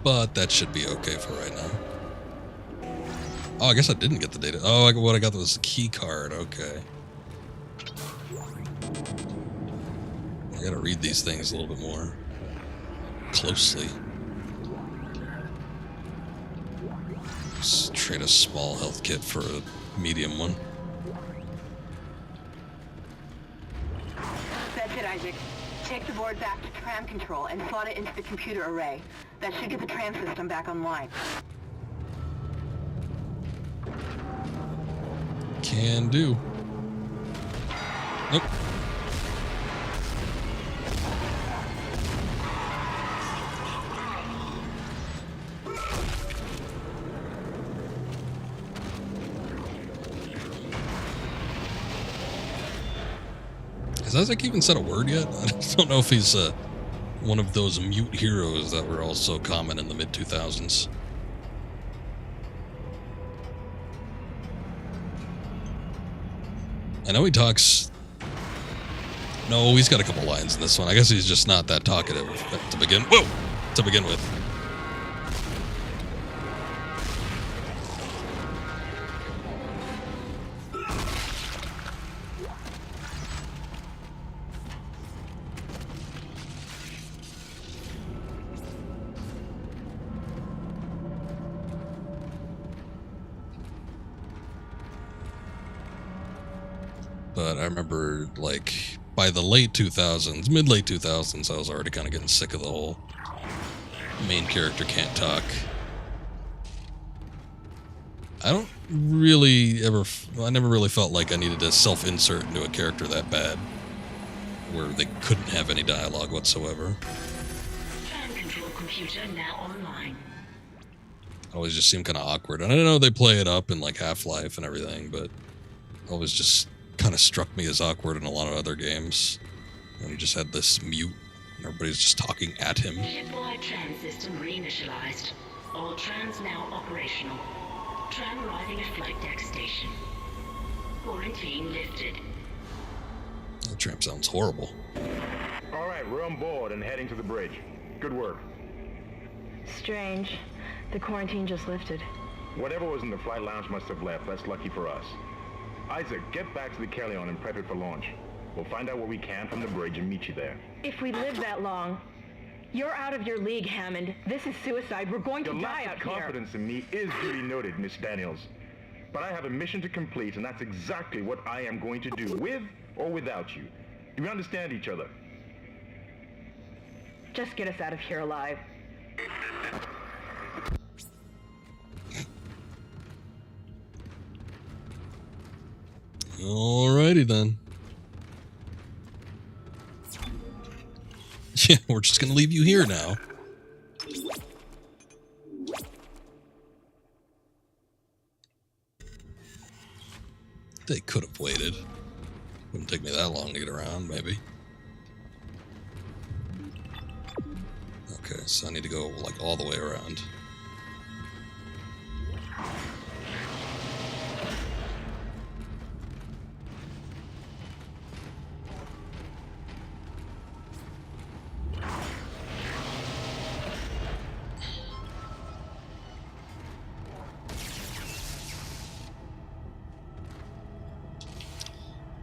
But that should be okay for right now. Oh, I guess I didn't get the data. Oh, what I got was the key card. Okay. I gotta read these things a little bit more closely. Just trade a small health kit for a medium one. That's it, Isaac. Take the board back to tram control and slot it into the computer array. That should get the tram system back online. Can do. Nope. Has Isaac even said a word yet? I just don't know if he's one of those mute heroes that were also common in the mid-2000s. I know he talks... No, he's got a couple lines in this one. I guess he's just not that talkative to begin... Whoa! To begin with. But I remember, like, by the late 2000s, mid-late 2000s, I was already kind of getting sick of the whole main character can't talk. I don't really ever... I never really felt like I needed to self-insert into a character that bad, where they couldn't have any dialogue whatsoever. Tram control computer now online. Always just seemed kind of awkward. And I know they play it up in, like, Half-Life and everything, but always just... kind of struck me as awkward in a lot of other games. And he just had this mute, and everybody's just talking at him. Shipwide tram system reinitialized. All trams now operational. Tram arriving at flight deck station. Quarantine lifted. That tram sounds horrible. All right, we're on board and heading to the bridge. Good work. Strange. The quarantine just lifted. Whatever was in the flight lounge must have left. That's lucky for us. Isaac, get back to the Kellion and prep it for launch. We'll find out what we can from the bridge and meet you there. If we live that long, you're out of your league, Hammond. This is suicide. We're going to die out here. Your lack of confidence in me is duly noted, Miss Daniels. but I have a mission to complete, and that's exactly what I am going to do, with or without you. Do we understand each other? Just get us out of here alive. Alrighty then. Yeah, we're just gonna leave you here now. They could have waited. Wouldn't take me that long to get around, maybe. Okay, so I need to go, like, all the way around.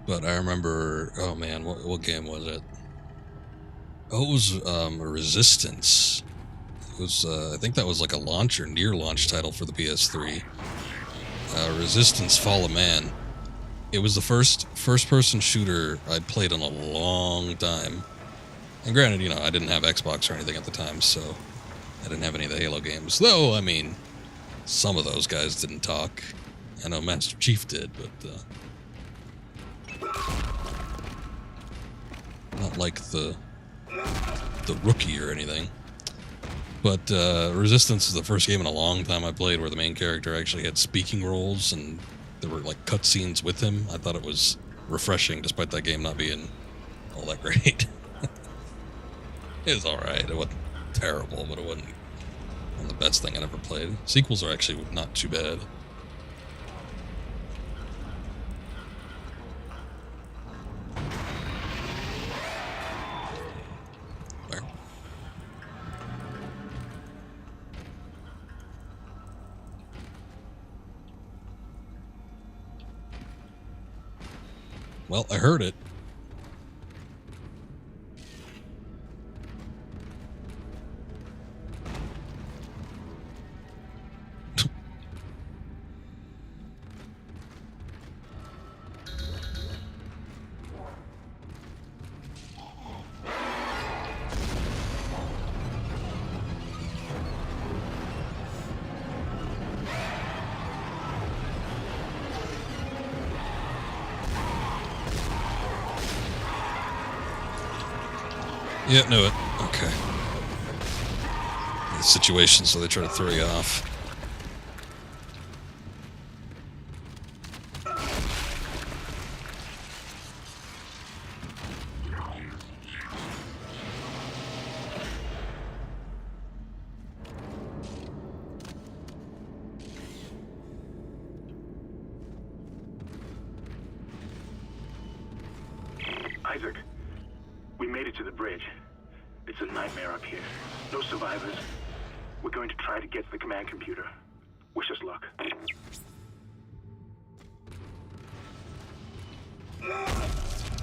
But I remember, oh man, what game was it? Oh, it was Resistance. It was, I think that was like a launch or near launch title for the PS3. Resistance: Fall of Man. It was the first-person shooter I'd played in a long time. And granted, you know, I didn't have Xbox or anything at the time, so I didn't have any of the Halo games. Though, I mean, some of those guys didn't talk. I know Master Chief did, but not like the Rookie or anything. But Resistance is the first game in a long time I played where the main character actually had speaking roles and there were like cutscenes with him. I thought it was refreshing, despite that game not being all that great. It was alright. It wasn't terrible, but it wasn't the best thing I ever played. Sequels are actually not too bad. Well, I heard it. Yeah, knew it. Okay. The situation, so they try to throw you off. Isaac, we made it to the bridge. It's a nightmare up here. No survivors. We're going to try to get to the command computer. Wish us luck.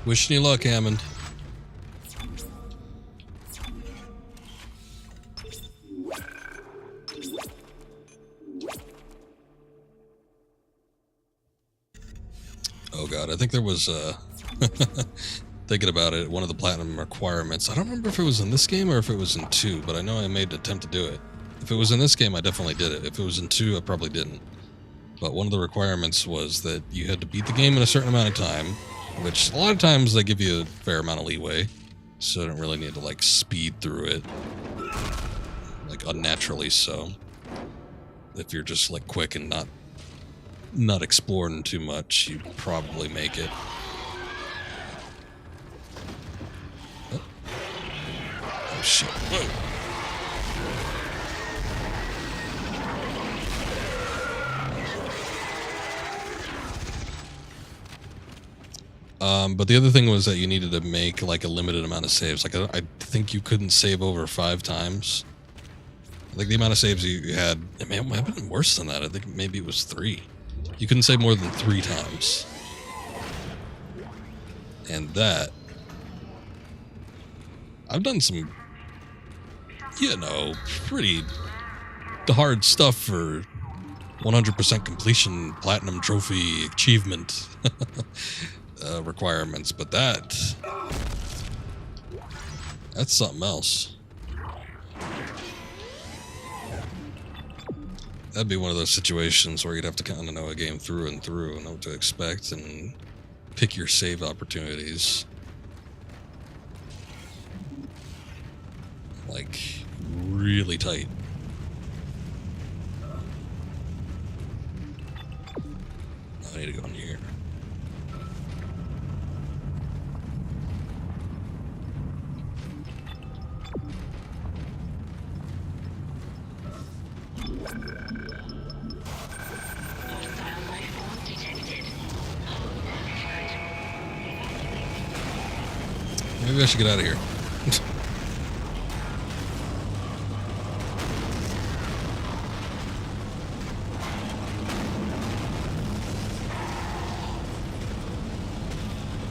Wishing you luck, Hammond. Oh god, I think there was thinking about it, one of the platinum requirements. I don't remember if it was in this game or if it was in 2, but I know I made an attempt to do it. If it was in this game, I definitely did it. If it was in 2, I probably didn't. But one of the requirements was that you had to beat the game in a certain amount of time, which a lot of times they give you a fair amount of leeway, so I don't really need to like speed through it, like unnaturally so. If you're just like quick and not exploring too much, you probably make it. Oh shit. Whoa. But the other thing was that you needed to make like a limited amount of saves. Like I think you couldn't save over 5 times. I think the amount of saves you had, it may have been worse than that. I think maybe it was 3. You couldn't save more than 3 times. And that, I've done some, you know, pretty hard stuff for 100% completion platinum trophy achievement requirements, but that's something else. That'd be one of those situations where you'd have to kind of know a game through and through and know what to expect and pick your save opportunities. Like, really tight. I need to go in here. Maybe I should get out of here.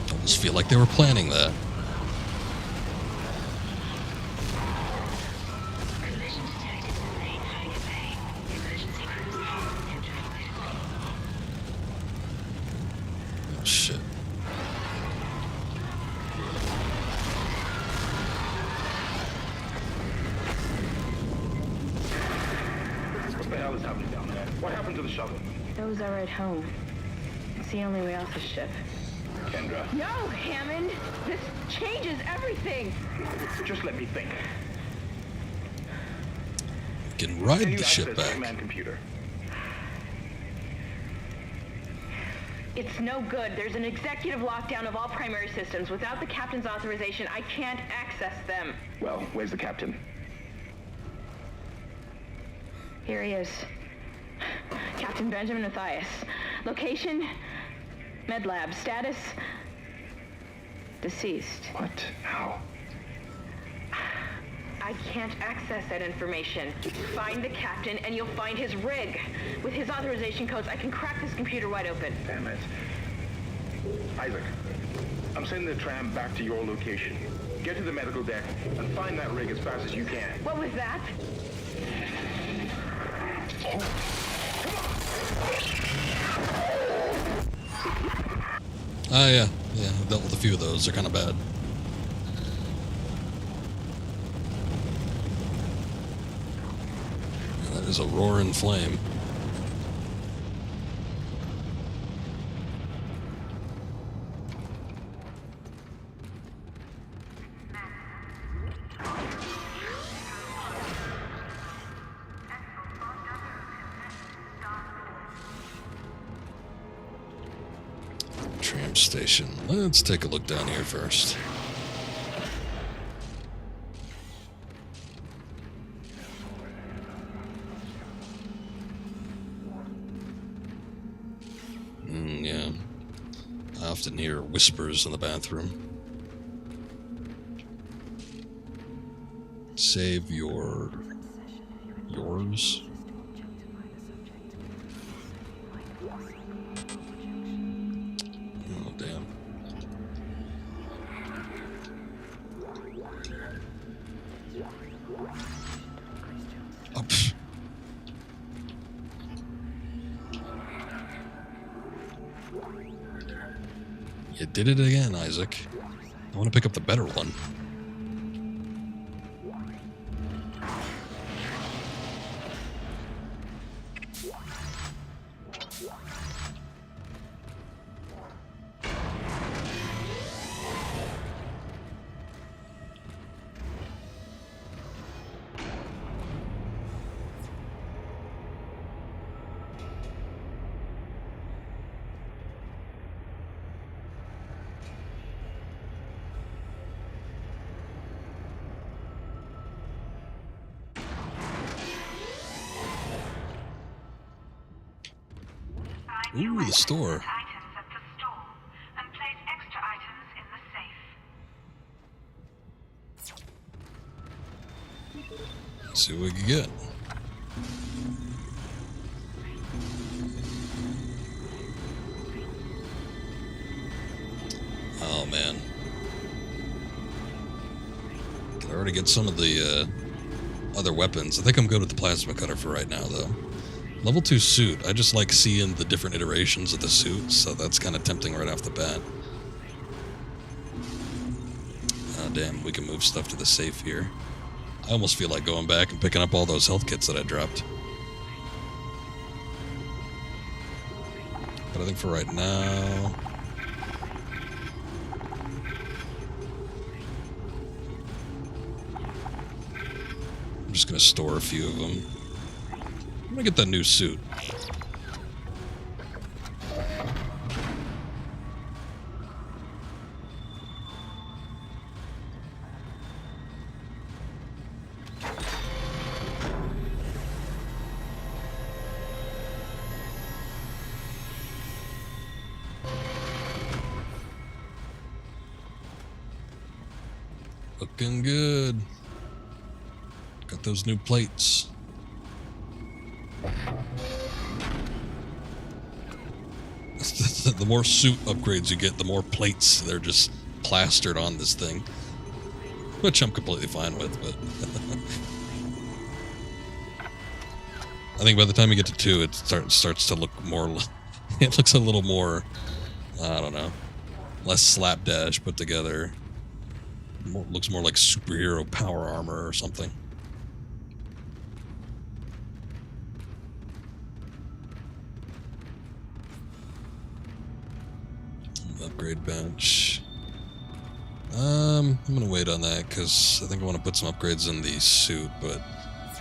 I just feel like they were planning that. Oh, shit. What the hell is happening down there? What happened to the shuttle? That was our ride home. It's the only way off the ship. Kendra. No, Hammond! This changes everything! Just let me think. You can ride the ship access back. command computer? It's no good. There's an executive lockdown of all primary systems. Without the captain's authorization, I can't access them. Well, where's the captain? Here he is. Captain Benjamin Matthias. Location? Med lab. Status? Deceased. What? How? I can't access that information. Find the captain and you'll find his rig. With his authorization codes, I can crack this computer wide open. Damn it. Isaac, I'm sending the tram back to your location. Get to the medical deck and find that rig as fast as you can. What was that? Ah, yeah. Yeah, I've dealt with a few of those. They're kind of bad. And that is a roaring flame. Tram station. Let's take a look down here first. Yeah. I often hear whispers in the bathroom. Save yours. Oh, damn. Oh, pff. You did it again, Isaac. I want to pick up the better one. Ooh, the store. Items at the store and place extra items in the safe. Let's see what we can get. Oh man. Can already get some of the other weapons. I think I'm good with the plasma cutter for right now though. Level 2 suit. I just like seeing the different iterations of the suit, so that's kind of tempting right off the bat. Oh, damn, we can move stuff to the safe here. I almost feel like going back and picking up all those health kits that I dropped. But I think for right now... I'm just going to store a few of them. I'm going to get that new suit. Looking good. Got those new plates. The more suit upgrades you get, the more plates they're just plastered on this thing. Which I'm completely fine with, but... I think by the time you get to 2, it starts to look more... It looks a little more... I don't know. Less slapdash put together. Looks more like superhero power armor or something. Upgrade bench. I'm gonna wait on that because I think I want to put some upgrades in the suit, but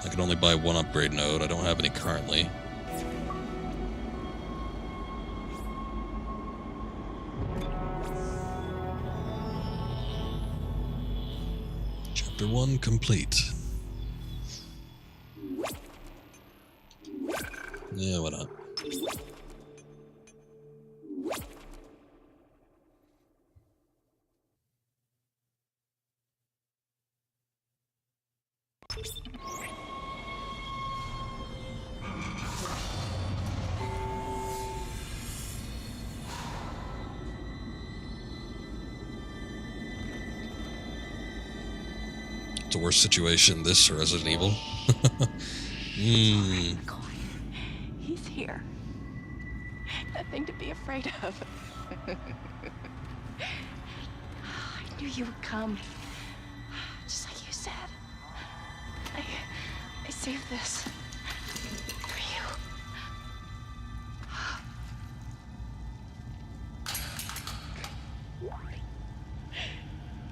I can only buy one upgrade node. I don't have any currently. Chapter 1 complete. Yeah, why not? It's a worse situation, this or Resident Evil. He's here. Nothing to be afraid of. I knew you would come. Just like you said. I saved this for you.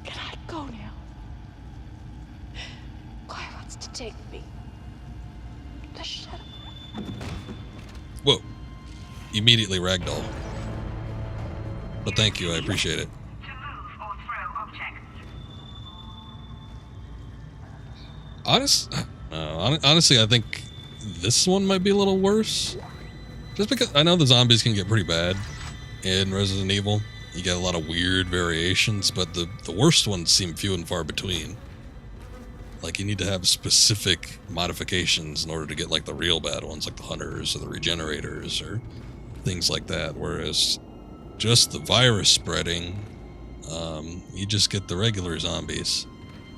Can I go now? Clarke wants to take me. Just shut up. Whoa. Immediately ragdoll. But thank you, I appreciate it. Honestly, I think this one might be a little worse. Just because I know the zombies can get pretty bad in Resident Evil. You get a lot of weird variations, but the worst ones seem few and far between. Like, you need to have specific modifications in order to get, like, the real bad ones, like the Hunters or the Regenerators or things like that. Whereas just the virus spreading, you just get the regular zombies.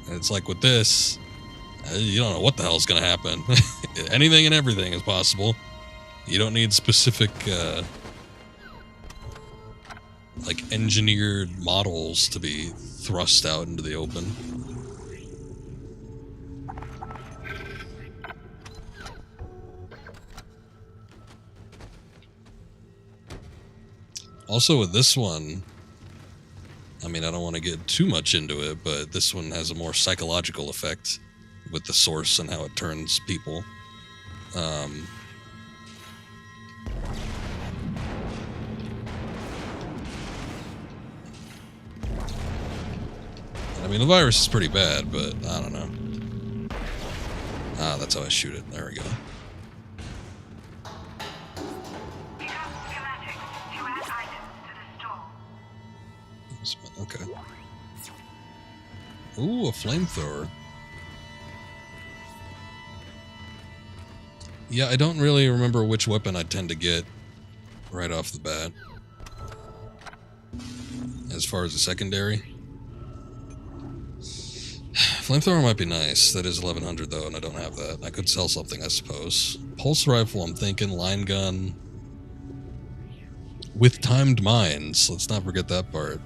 And it's like with this, you don't know what the hell's going to happen. Anything and everything is possible. You don't need specific, like, engineered models to be thrust out into the open. Also with this one, I mean, I don't want to get too much into it, but this one has a more psychological effect with the source and how it turns people. I mean, the virus is pretty bad, but I don't know. Ah, that's how I shoot it. There we go. Okay. Ooh, a flamethrower. Yeah, I don't really remember which weapon I tend to get right off the bat. As far as the secondary. Flamethrower might be nice. That is 1100 though, and I don't have that. I could sell something, I suppose. Pulse rifle, I'm thinking. Line gun. With timed mines. Let's not forget that part.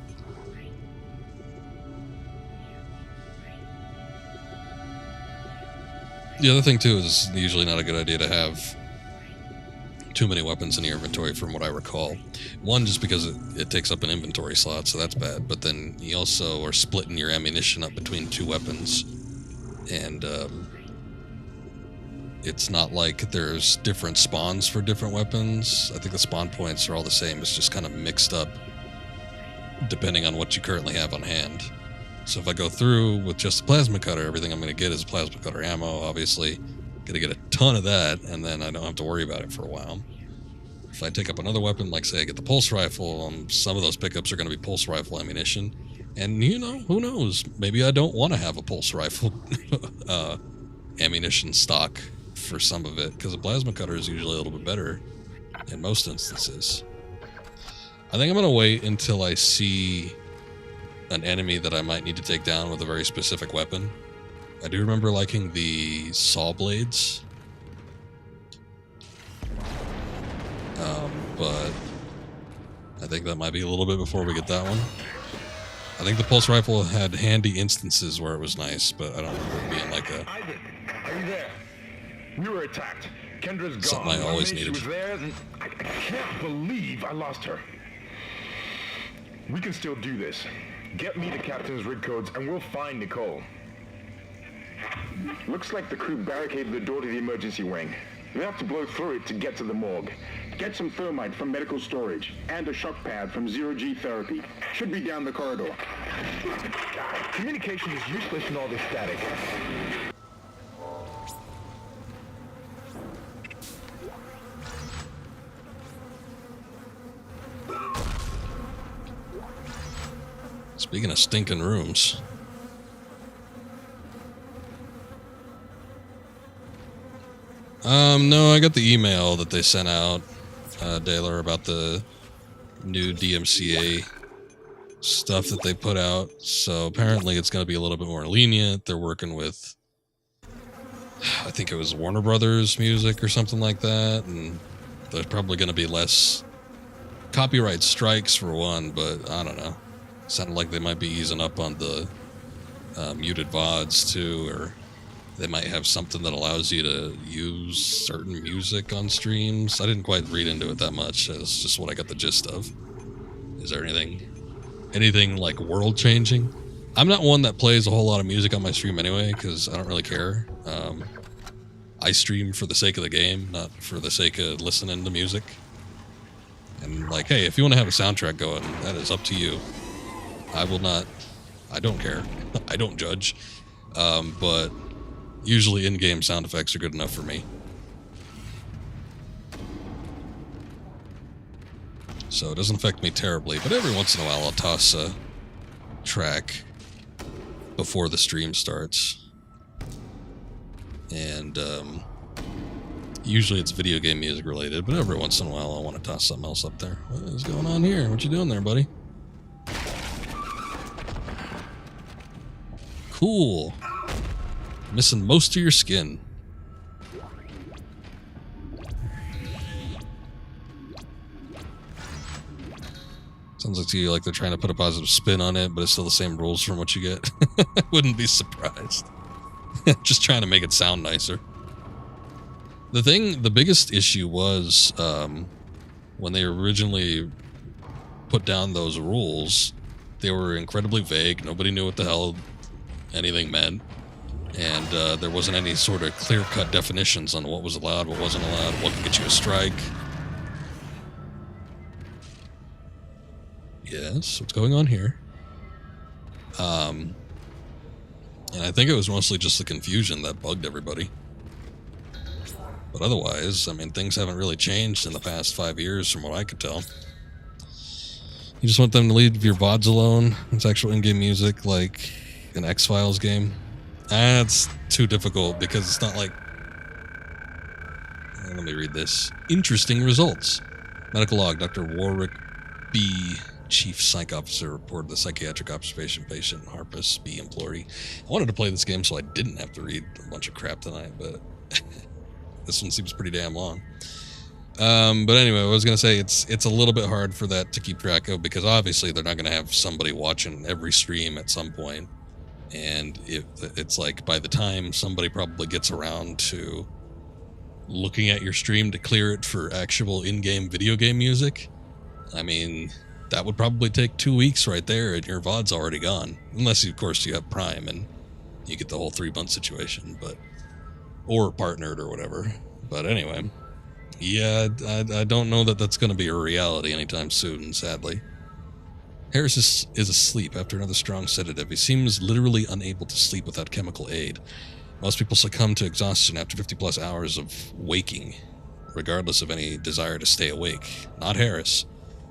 The other thing too is usually not a good idea to have too many weapons in your inventory from what I recall. One, just because it takes up an inventory slot, so that's bad, but then you also are splitting your ammunition up between two weapons, and it's not like there's different spawns for different weapons. I think the spawn points are all the same. It's just kind of mixed up depending on what you currently have on hand. So if I go through with just a plasma cutter, everything I'm going to get is plasma cutter ammo, obviously. Gonna get a ton of that, and then I don't have to worry about it for a while. If I take up another weapon, like say I get the pulse rifle, some of those pickups are going to be pulse rifle ammunition. And you know, who knows? Maybe I don't want to have a pulse rifle ammunition stock for some of it, because a plasma cutter is usually a little bit better in most instances. I think I'm going to wait until I see an enemy that I might need to take down with a very specific weapon. I do remember liking the saw blades, but I think that might be a little bit before we get that one. I think the pulse rifle had handy instances where it was nice, but I don't remember it being like a... Isaac, are you there? We were attacked. Kendra's gone. Something I always needed. She was there, and I can't believe I lost her. We can still do this. Get me the captain's rig codes, and we'll find Nicole. Looks like the crew barricaded the door to the emergency wing. We have to blow through it to get to the morgue. Get some thermite from medical storage, and a shock pad from zero-G therapy. Should be down the corridor. Communication is useless in all this static. Speaking of stinking rooms. No, I got the email that they sent out, Daylor, about the new DMCA stuff that they put out. So apparently it's going to be a little bit more lenient. They're working with, I think it was Warner Brothers music or something like that. And there's probably going to be less copyright strikes for one, but I don't know. Sounded like they might be easing up on the muted VODs too, or they might have something that allows you to use certain music on streams. I didn't quite read into it that much. It's just what I got the gist of. Is there anything like world changing? I'm not one that plays a whole lot of music on my stream anyway, because I don't really care. I stream for the sake of the game, not for the sake of listening to music. And like, hey, if you want to have a soundtrack going, that is up to you. I don't care. I don't judge. But usually in-game sound effects are good enough for me. So it doesn't affect me terribly, but every once in a while I'll toss a track before the stream starts. And usually it's video game music related, but every once in a while I want to toss something else up there. What is going on here? What you doing there, buddy? Cool. Missing most of your skin. Sounds like to you like they're trying to put a positive spin on it, but it's still the same rules from what you get. I wouldn't be surprised. Just trying to make it sound nicer. The biggest issue was when they originally put down those rules, they were incredibly vague. Nobody knew what the hell anything meant. And there wasn't any sort of clear-cut definitions on what was allowed, what wasn't allowed, what could get you a strike. Yes, what's going on here? And I think it was mostly just the confusion that bugged everybody. But otherwise, I mean, things haven't really changed in the past 5 years from what I could tell. You just want them to leave your VODs alone. It's actual in-game music, like an X-Files game. That's too difficult because it's not like... Let me read this. Interesting results. Medical log, Dr. Warwick B. Chief Psych Officer reported the psychiatric observation patient, Harpus B. Imploree. I wanted to play this game so I didn't have to read a bunch of crap tonight, but this one seems pretty damn long. But anyway, I was going to say it's a little bit hard for that to keep track of, because obviously they're not going to have somebody watching every stream at some point. And it's like by the time somebody probably gets around to looking at your stream to clear it for actual in-game video game music, I mean, that would probably take 2 weeks right there, and your VOD's already gone. Unless, of course, you have Prime and you get the whole 3-month situation, or partnered or whatever. But anyway, yeah, I don't know that that's going to be a reality anytime soon, sadly. Harris is asleep after another strong sedative. He seems literally unable to sleep without chemical aid. Most people succumb to exhaustion after 50-plus hours of waking, regardless of any desire to stay awake. Not Harris.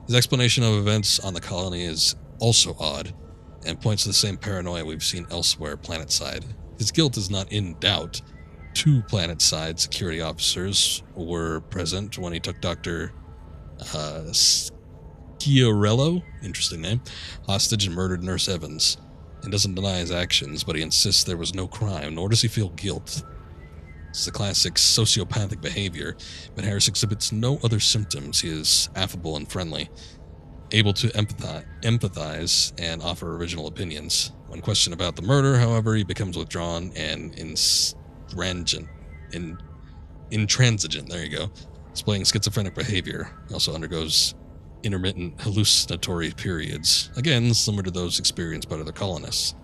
His explanation of events on the colony is also odd, and points to the same paranoia we've seen elsewhere planetside. His guilt is not in doubt. 2 planetside security officers were present when he took Dr. Sciarello, interesting name, hostage and murdered Nurse Evans. He doesn't deny his actions, but he insists there was no crime, nor does he feel guilt. It's the classic sociopathic behavior, but Harris exhibits no other symptoms. He is affable and friendly, able to empathize and offer original opinions. When questioned about the murder, however, he becomes withdrawn and intransigent, there you go, displaying schizophrenic behavior. He also undergoes intermittent hallucinatory periods, again similar to those experienced by other colonists.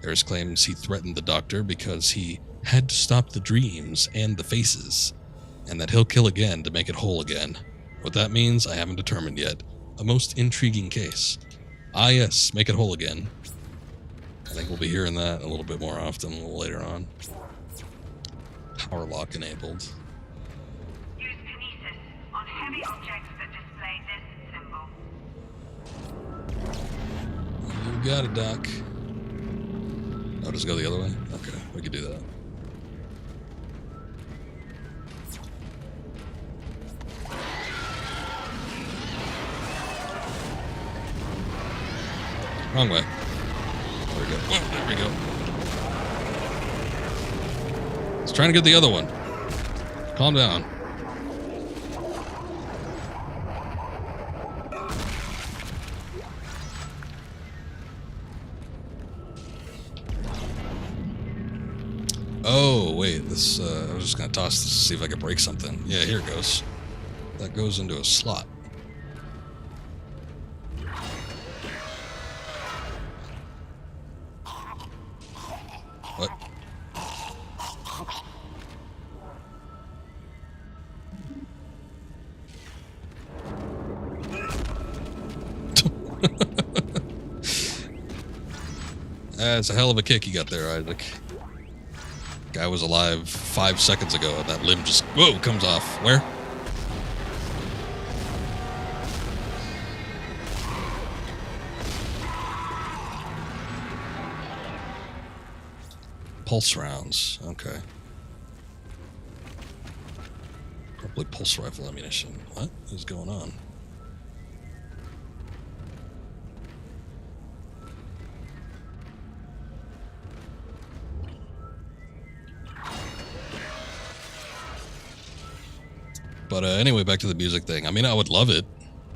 Harris claims he threatened the doctor because he had to stop the dreams and the faces, and that he'll kill again to make it whole again. What that means, I haven't determined yet. A most intriguing case. Ah yes, make it whole again. I think we'll be hearing that a little bit more often a little later on. Power lock enabled. Use kinesis on heavy objects that display this symbol. You got it, Doc. Oh, does it go the other way? Okay, we could do that. Wrong way. There we go. Oh, there we go. He's trying to get the other one. Calm down. Oh, wait. This, I was just going to toss this to see if I could break something. Yeah, here it goes. That goes into a slot. What? That's a hell of a kick you got there, Isaac. Guy was alive 5 seconds ago, and that limb just, whoa, comes off. Where? Pulse rounds. Okay. Probably pulse rifle ammunition. What is going on? But anyway, back to the music thing. I mean, I would love it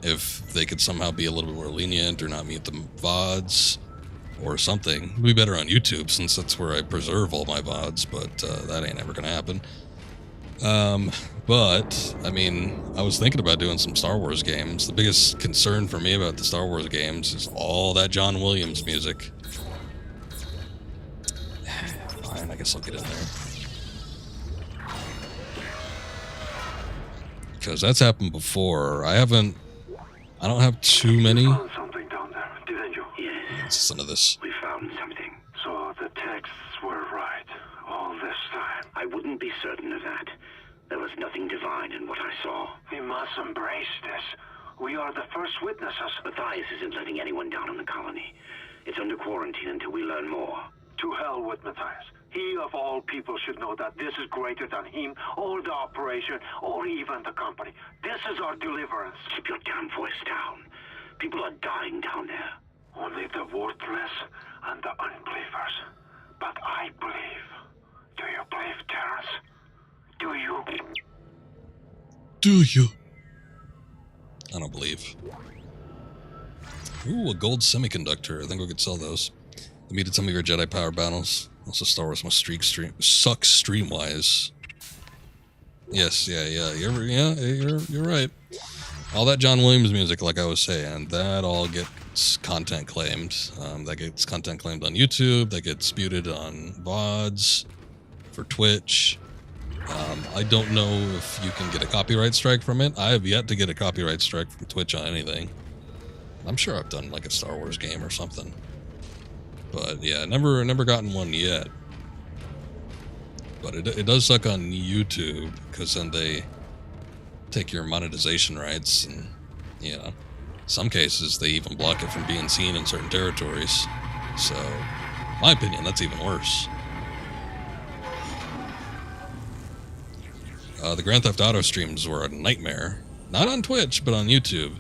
if they could somehow be a little bit more lenient or not mute the VODs or something. It'd be better on YouTube since that's where I preserve all my VODs, but that ain't ever going to happen. But, I mean, I was thinking about doing some Star Wars games. The biggest concern for me about the Star Wars games is all that John Williams music. Fine, I guess I'll get in there. Because that's happened before. I don't have too many. You found something down there, didn't you? Yes. Let's listen to this. We found something. So the texts were right all this time. I wouldn't be certain of that. There was nothing divine in what I saw. We must embrace this. We are the first witnesses. Matthias isn't letting anyone down in the colony. It's under quarantine until we learn more. To hell with Matthias. He of all people should know that this is greater than him, or the operation, or even the company. This is our deliverance. Keep your damn voice down. People are dying down there. Only the worthless and the unbelievers. But I believe. Do you believe, Terrence? Do you? Do you? I don't believe. Ooh, a gold semiconductor. I think we could sell those. I needed some of your Jedi power battles. Also, Star Wars must sucks stream-wise. Yes, you're right. All that John Williams music, like I was saying, that all gets content claimed. That gets content claimed on YouTube. That gets disputed on VODs for Twitch. I don't know if you can get a copyright strike from it. I have yet to get a copyright strike from Twitch on anything. I'm sure I've done like a Star Wars game or something. But yeah, never gotten one yet. But it does suck on YouTube, because then they take your monetization rights, and, you know, some cases they even block it from being seen in certain territories. So, in my opinion, that's even worse. The Grand Theft Auto streams were a nightmare. Not on Twitch, but on YouTube.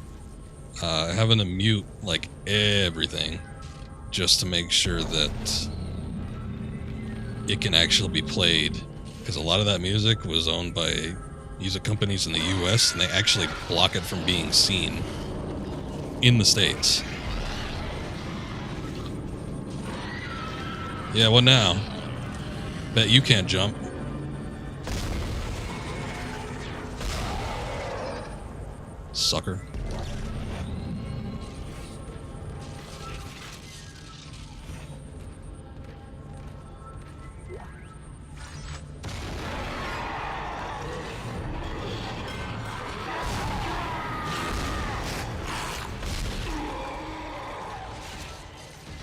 Having to mute, like, everything just to make sure that it can actually be played. Because a lot of that music was owned by music companies in the US, and they actually block it from being seen in the States. Yeah, what now? Bet you can't jump. Sucker.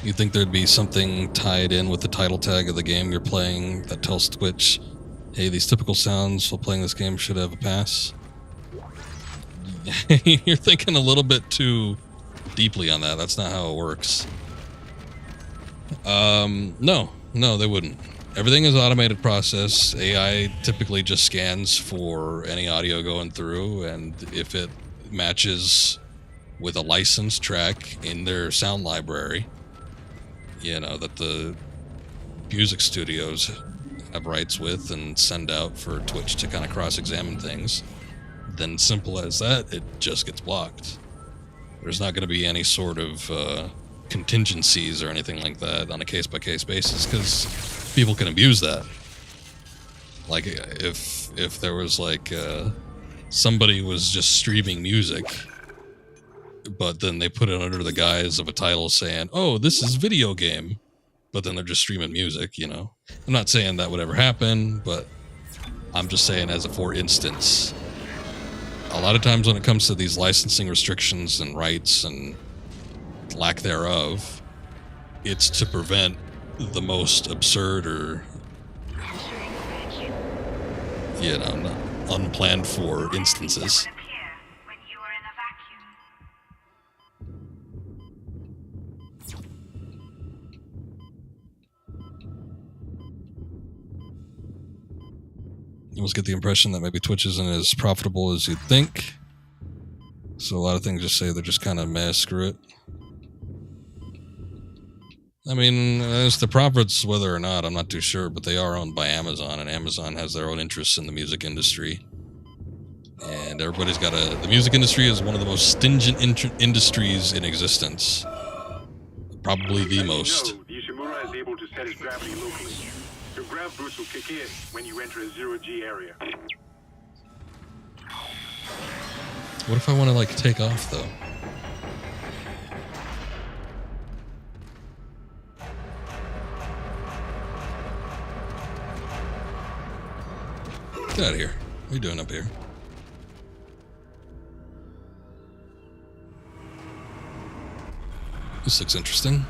You think there'd be something tied in with the title tag of the game you're playing that tells Twitch, hey, these typical sounds while playing this game should have a pass? You're thinking a little bit too deeply on that. That's not how it works. No, they wouldn't. Everything is automated process. AI typically just scans for any audio going through, and if it matches with a licensed track in their sound library, you know, that the music studios have rights with and send out for Twitch to kind of cross-examine things, then simple as that, it just gets blocked. There's not going to be any sort of contingencies or anything like that on a case-by-case basis, because people can abuse that. Like, if there was, like, somebody was just streaming music, but then they put it under the guise of a title saying, oh, this is video game, but then they're just streaming music, you know. I'm not saying that would ever happen, but I'm just saying as a for instance. A lot of times when it comes to these licensing restrictions and rights and lack thereof, it's to prevent the most absurd or, you know, unplanned for instances. You almost get the impression that maybe Twitch isn't as profitable as you'd think. So a lot of things just say they're just kind of meh, screw it. I mean, as to profits, whether or not, I'm not too sure, but they are owned by Amazon, and Amazon has their own interests in the music industry. And everybody's got the music industry is one of the most stingent industries in existence. Probably the most. The Ishimura is able to set its gravity locally. Your grav boost will kick in when you enter a zero-G area. What if I want to, like, take off, though? Get out of here. What are you doing up here? This looks interesting.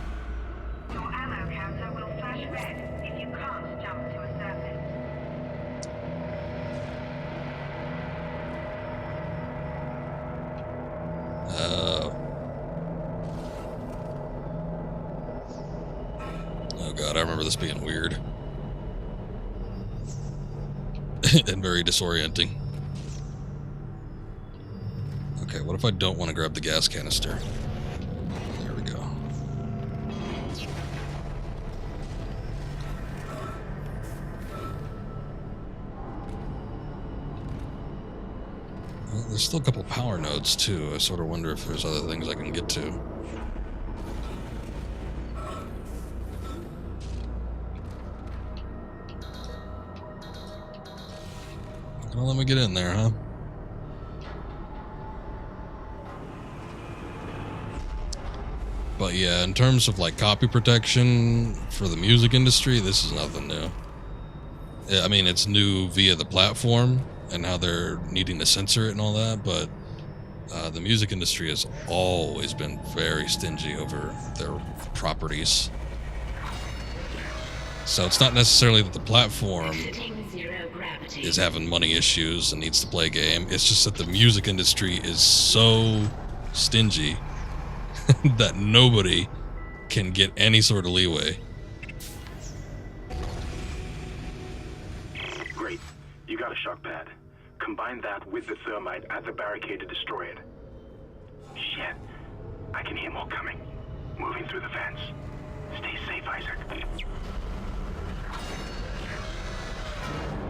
Your ammo counter will flash red if you can't jump to a surface. Oh god, I remember this being weird. And very disorienting. Okay, what if I don't want to grab the gas canister? Well, there's still a couple power nodes too. I sort of wonder if there's other things I can get to. Not gonna let me get in there, huh? But yeah, in terms of like copy protection for the music industry, this is nothing new. I mean, it's new via the platform and how they're needing to censor it and all that, but the music industry has always been very stingy over their properties. So it's not necessarily that the platform is having money issues and needs to play a game. It's just that the music industry is so stingy that nobody can get any sort of leeway. Great. You got a shock pad. Combine that with the thermite at the barricade to destroy it. Shit. I can hear more coming. Moving through the vents. Stay safe, Isaac.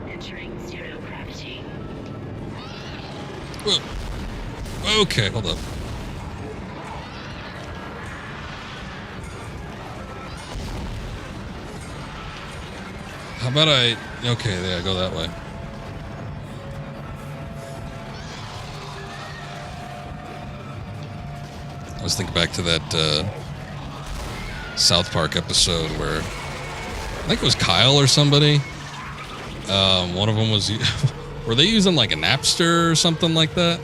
Entering zero gravity. Whoa. Okay, hold up. How about okay, yeah, go that way. I was thinking back to that South Park episode where I think it was Kyle or somebody. One of them was, were they using like a Napster or something like that?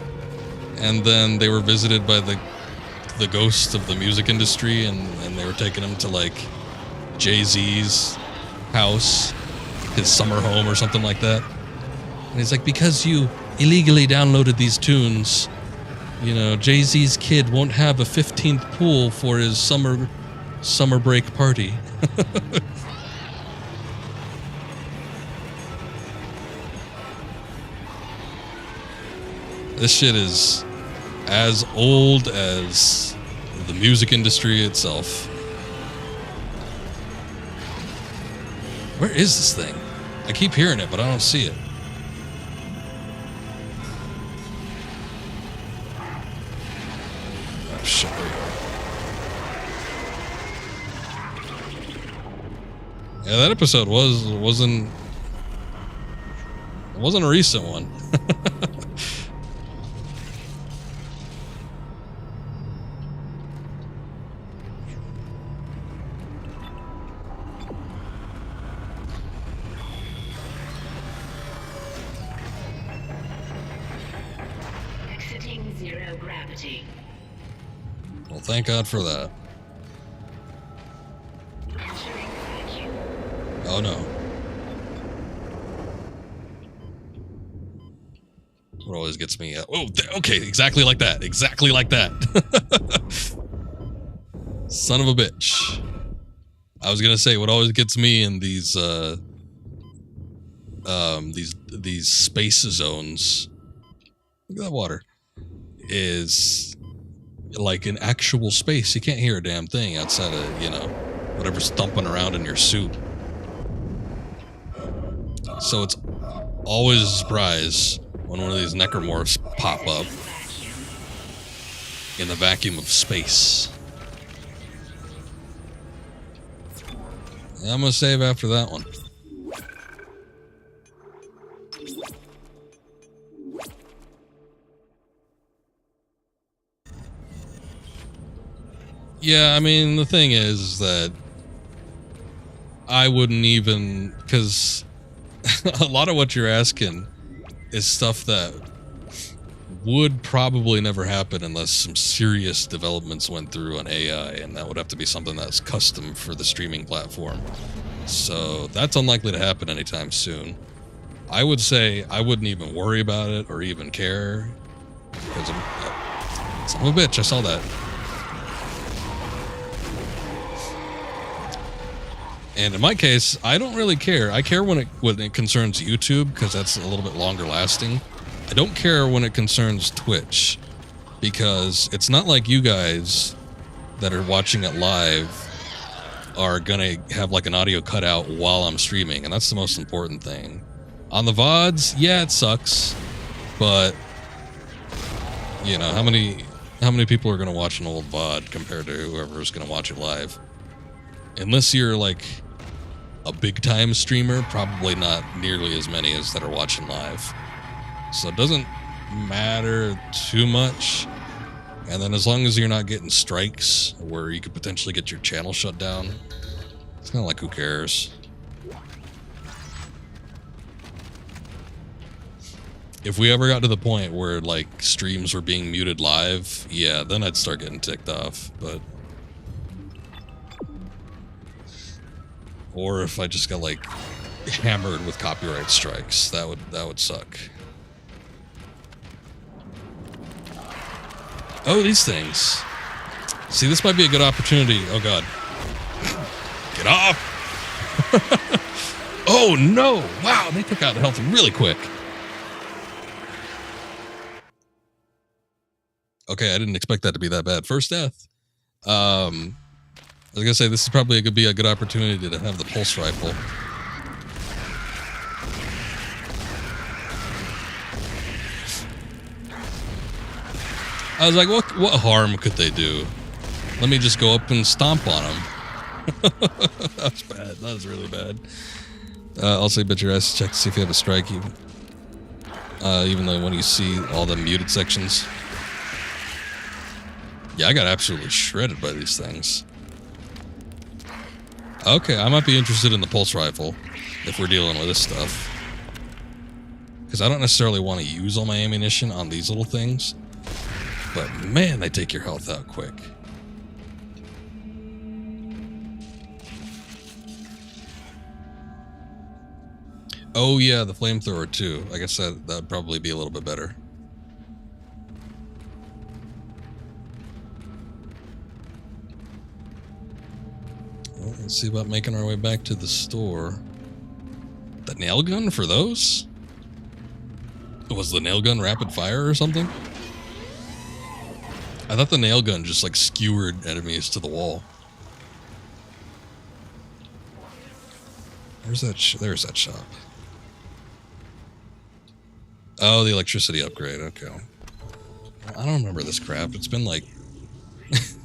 And then they were visited by the ghost of the music industry, and they were taking him to like Jay-Z's house, his summer home or something like that. And he's like, because you illegally downloaded these tunes, you know, Jay-Z's kid won't have a 15th pool for his summer break party. This shit is as old as the music industry itself. Where is this thing? I keep hearing it, but I don't see it. Oh, shit. Yeah, that episode wasn't a recent one. Well, thank God for that. Oh no. What always gets me okay, exactly like that. Exactly like that. Son of a bitch. I was gonna say what always gets me in these space zones. Look at that water. Is like an actual space. You can't hear a damn thing outside of, you know, whatever's thumping around in your suit. So it's always a surprise when one of these necromorphs pop up in the vacuum of space. I'm gonna save after that one. Yeah, I mean, the thing is that I wouldn't even, because a lot of what you're asking is stuff that would probably never happen unless some serious developments went through on AI, and that would have to be something that's custom for the streaming platform. So that's unlikely to happen anytime soon. I would say I wouldn't even worry about it or even care, because I'm a bitch, I saw that. And in my case, I don't really care. I care when it concerns YouTube, because that's a little bit longer lasting. I don't care when it concerns Twitch, because it's not like you guys that are watching it live are gonna have like an audio cutout while I'm streaming, and that's the most important thing. On the VODs, yeah, it sucks, but You know, how many people are going to watch an old VOD compared to whoever is going to watch it live? Unless you're like a big time streamer, probably not nearly as many as that are watching live. So it doesn't matter too much. And then as long as you're not getting strikes where you could potentially get your channel shut down, it's kind of like, who cares? If we ever got to the point where like streams were being muted live, yeah, then I'd start getting ticked off. But or if I just got like hammered with copyright strikes, that would suck. Oh, these things. See, this might be a good opportunity. Oh god. Get off. Oh no. Wow, they took out the health really quick. Okay, I didn't expect that to be that bad. First death. I was gonna say this is probably gonna be a good opportunity to have the pulse rifle. I was like, what harm could they do? Let me just go up and stomp on them. That was bad. That was really bad. Also, you bet your ass check to see if you have a strike, even though when you see all the muted sections. Yeah, I got absolutely shredded by these things. Okay, I might be interested in the pulse rifle if we're dealing with this stuff. Because I don't necessarily want to use all my ammunition on these little things. But man, they take your health out quick. Oh yeah, the flamethrower too. I guess that'd probably be a little bit better. Well, let's see about making our way back to the store. The nail gun for those? Was the nail gun rapid fire or something? I thought the nail gun just like skewered enemies to the wall. There's that shop. Oh, the electricity upgrade. Okay. I don't remember this crap. It's been like it's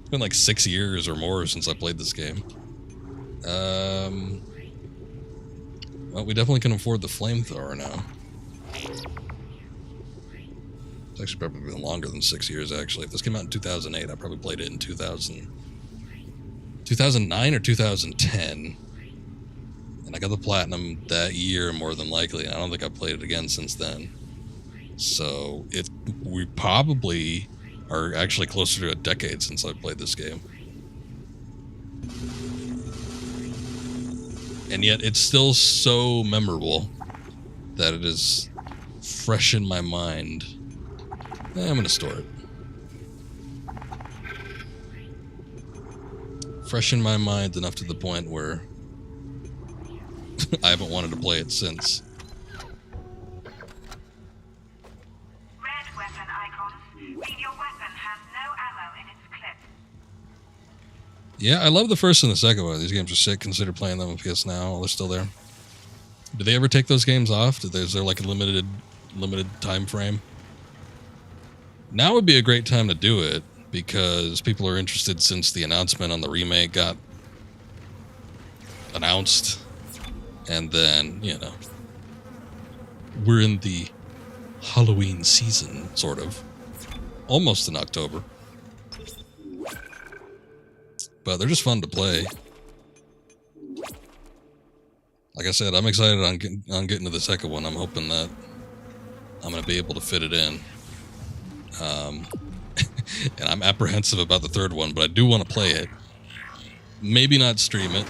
been like 6 years or more since I played this game. Well, we definitely can afford the flamethrower now. It's actually probably been longer than 6 years, actually. If this came out in 2008, I probably played it in 2009 or 2010. And I got the platinum that year, more than likely. I don't think I've played it again since then. So we probably are actually closer to a decade since I played this game. And yet it's still so memorable that it is fresh in my mind. I'm going to store it. Fresh in my mind enough to the point where I haven't wanted to play it since. Red weapon icon. Mean your weapon has no ammo in its clip. Yeah, I love the first and the second one. These games are sick. Consider playing them if yes now. They're still there. Did they ever take those games off? Is there like a limited time frame? Now would be a great time to do it because people are interested since the announcement on the remake got announced. And then, you know, we're in the Halloween season, sort of. Almost in October. But they're just fun to play. Like I said, I'm excited on getting to the second one. I'm hoping that I'm going to be able to fit it in. And I'm apprehensive about the third one, but I do want to play it. Maybe not stream it.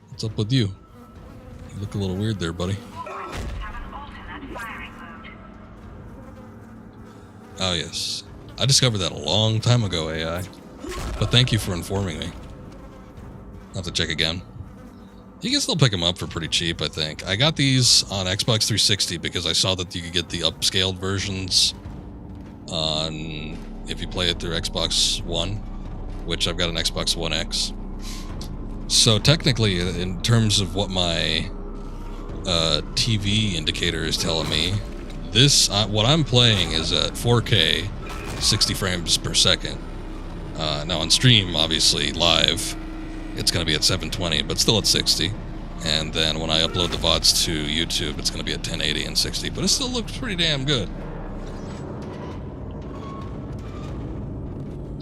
What's up with you? You look a little weird there, buddy. Oh, yes. I discovered that a long time ago, AI. But thank you for informing me. I'll have to check again. You can still pick them up for pretty cheap, I think. I got these on Xbox 360 because I saw that you could get the upscaled versions on if you play it through Xbox One, which I've got an Xbox One X. So technically, in terms of what my TV indicator is telling me. This, what I'm playing is at 4K, 60 frames per second. Now on stream, obviously, live, it's going to be at 720, but still at 60. And then when I upload the VODs to YouTube, it's going to be at 1080 and 60, but it still looks pretty damn good.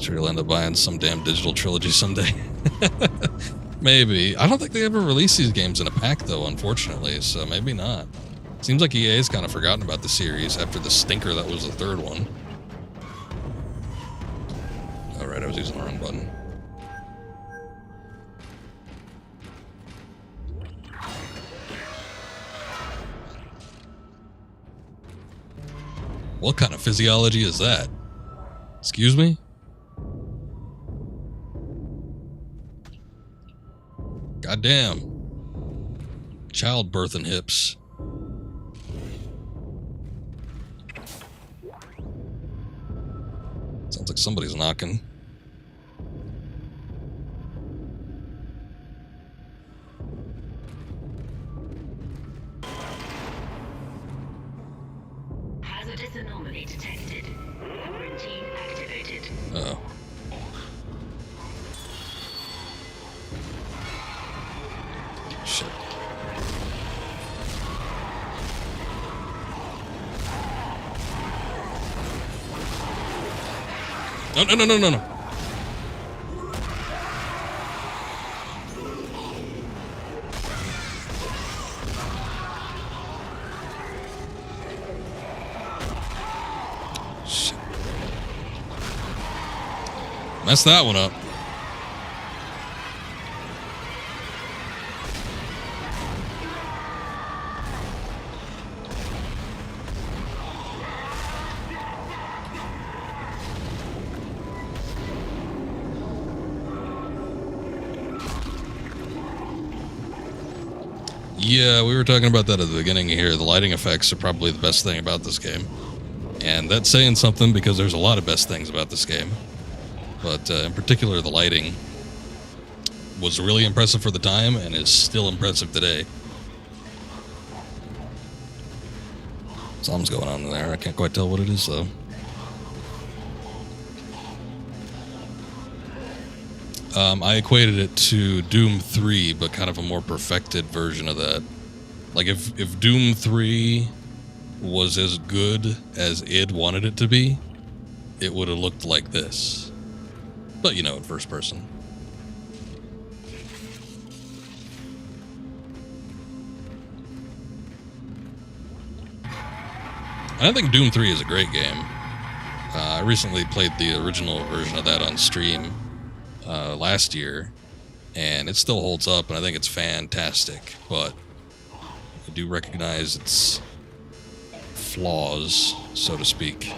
Sure you'll end up buying some damn digital trilogy someday. Maybe. I don't think they ever release these games in a pack, though, unfortunately, so maybe not. Seems like EA's kind of forgotten about the series after the stinker that was the third one. Oh, right, I was using the wrong button. What kind of physiology is that? Excuse me? Goddamn. Childbirth and hips. Sounds like somebody's knocking. Hazardous anomaly detected. Quarantine activated. Uh-oh. Shit. No, no, no, no, no, no. Shit. Messed that one up. Yeah, we were talking about that at the beginning here. The lighting effects are probably the best thing about this game. And that's saying something because there's a lot of best things about this game. But in particular, the lighting was really impressive for the time and is still impressive today. Something's going on there. I can't quite tell what it is, though. I equated it to Doom 3, but kind of a more perfected version of that. Like, if Doom 3 was as good as id wanted it to be, it would have looked like this. But, you know, in first person. And I think Doom 3 is a great game. I recently played the original version of that on stream last year, and it still holds up, and I think it's fantastic, but I do recognize its flaws, so to speak.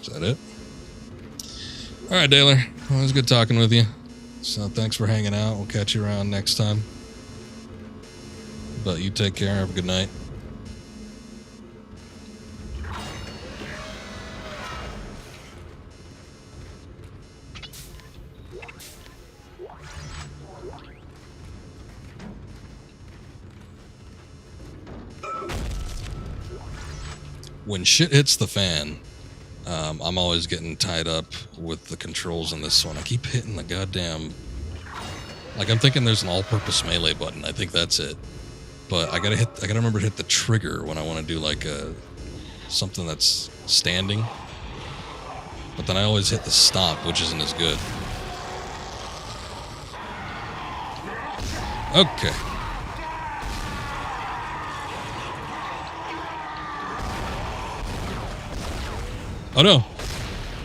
Is that it? Alright, Daler. Well, it was good talking with you. So thanks for hanging out. We'll catch you around next time. But you take care. Have a good night. When shit hits the fan, I'm always getting tied up with the controls in this one. I keep hitting the goddamn... Like, I'm thinking there's an all-purpose melee button. I think that's it. But I gotta remember to hit the trigger when I want to do, like, something that's standing. But then I always hit the stop, which isn't as good. Okay. Oh no,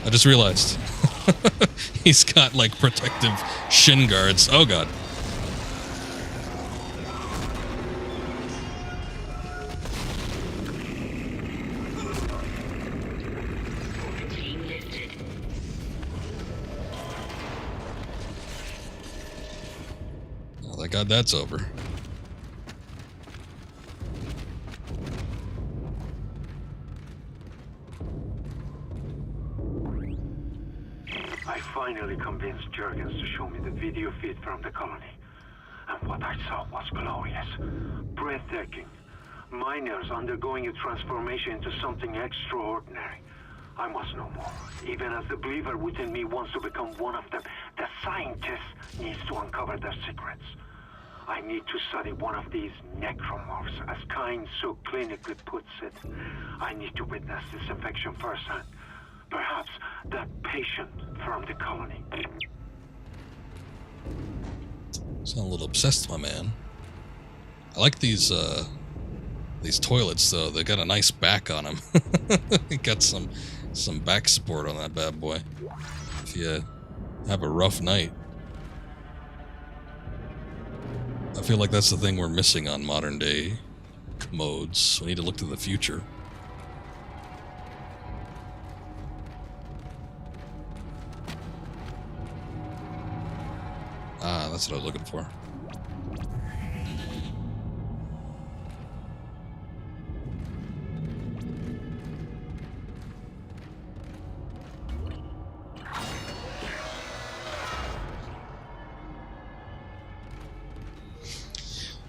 I just realized. He's got like protective shin guards. Oh god. Oh, thank god that's over. finally convinced Jurgens to show me the video feed from the colony. And what I saw was glorious. Breathtaking. Miners undergoing a transformation into something extraordinary. I must know more. Even as the believer within me wants to become one of them, the scientist needs to uncover their secrets. I need to study one of these necromorphs, as Kyne so clinically puts it. I need to witness this infection firsthand. Perhaps that patient from the colony. Sound a little obsessed, my man. I like these toilets though. They got a nice back on them. They got some back support on that bad boy. If you have a rough night. I feel like that's the thing we're missing on modern day modes. We need to look to the future. Ah, that's what I was looking for.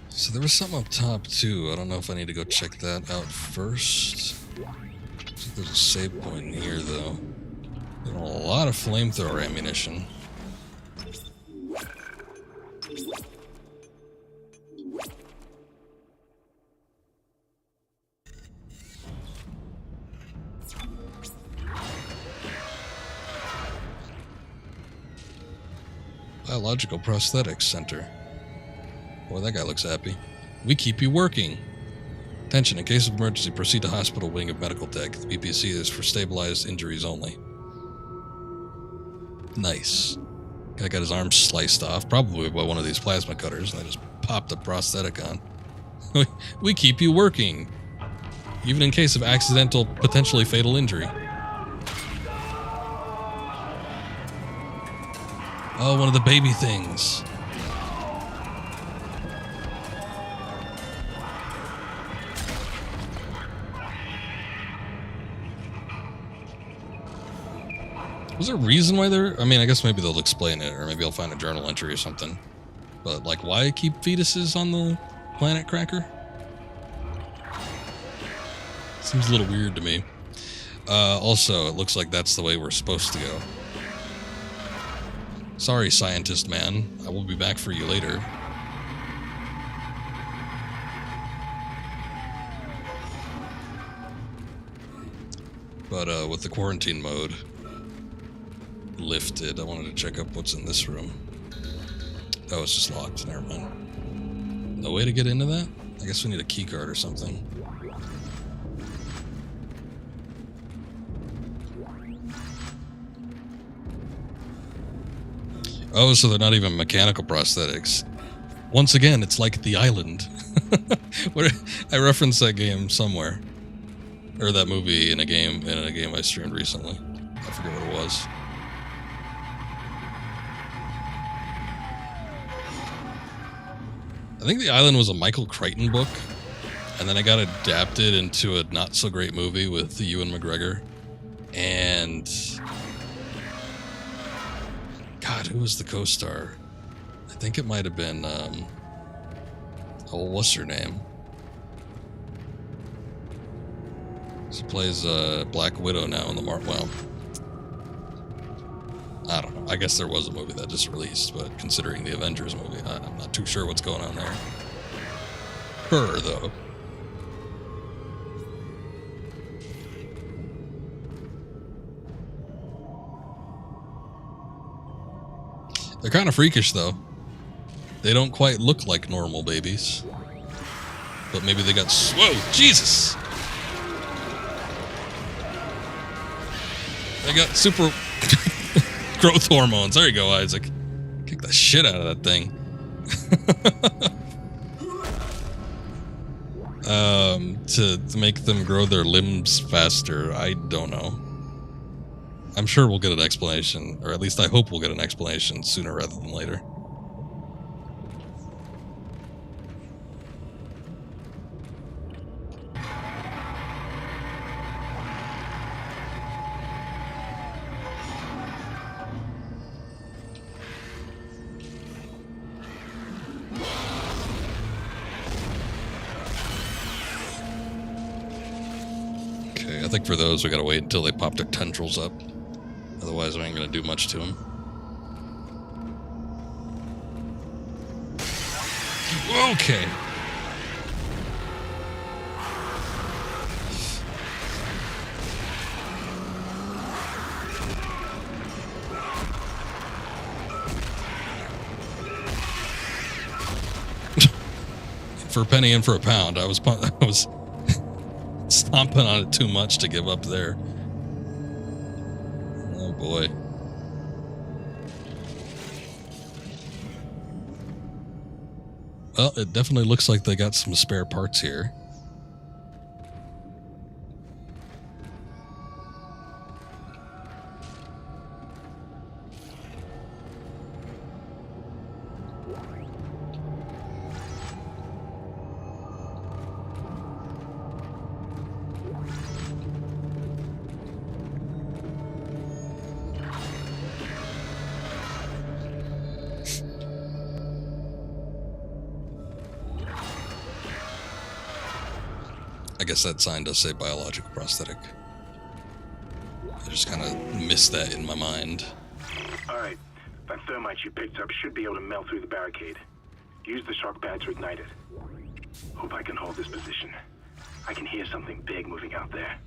So there was something up top too. I don't know if I need to go check that out first. I think there's a save point in here though. There's a lot of flamethrower ammunition. Biological Prosthetics Center. Boy, that guy looks happy. We keep you working. Attention, in case of emergency, proceed to hospital wing of medical tech. The BPC is for stabilized injuries only. Nice. Guy got his arm sliced off, probably by one of these plasma cutters, and they just popped a prosthetic on. We keep you working. Even in case of accidental, potentially fatal injury. Oh, one of the baby things. Was there a reason why they're... I mean, I guess maybe they'll explain it, or maybe I'll find a journal entry or something. But, like, why keep fetuses on the planet Cracker? Seems a little weird to me. Also, it looks like that's the way we're supposed to go. Sorry, scientist man. I will be back for you later. But, with the quarantine mode lifted, I wanted to check up what's in this room. Oh, it's just locked. Never mind. No way to get into that? I guess we need a key card or something. Oh, so they're not even mechanical prosthetics. Once again, it's like The Island. I referenced that game somewhere. Or that movie in a game I streamed recently. I forget what it was. I think The Island was a Michael Crichton book, and then it got adapted into a not-so-great movie with Ewan McGregor. And... God, who was the co-star? I think it might have been, oh, what's her name? She plays Black Widow now in the well, I don't know. I guess there was a movie that just released, but considering the Avengers movie, I'm not too sure what's going on there. Her, though. They're kind of freakish, though. They don't quite look like normal babies. But maybe they got... Whoa, Jesus! They got super growth hormones. There you go, Isaac. Kick the shit out of that thing. To make them grow their limbs faster, I don't know. I'm sure we'll get an explanation, or at least I hope we'll get an explanation sooner rather than later. think for those, we gotta wait until they pop their tendrils up. Otherwise, I ain't gonna do much to them. Okay. For a penny and for a pound, I was stomping on it too much to give up there. Oh boy. Well, it definitely looks like they got some spare parts here. I guess that sign does say biological prosthetic. I just kind of missed that in my mind. Alright, that thermite you picked up should be able to melt through the barricade. Use the shock pad to ignite it. Hope I can hold this position. I can hear something big moving out there.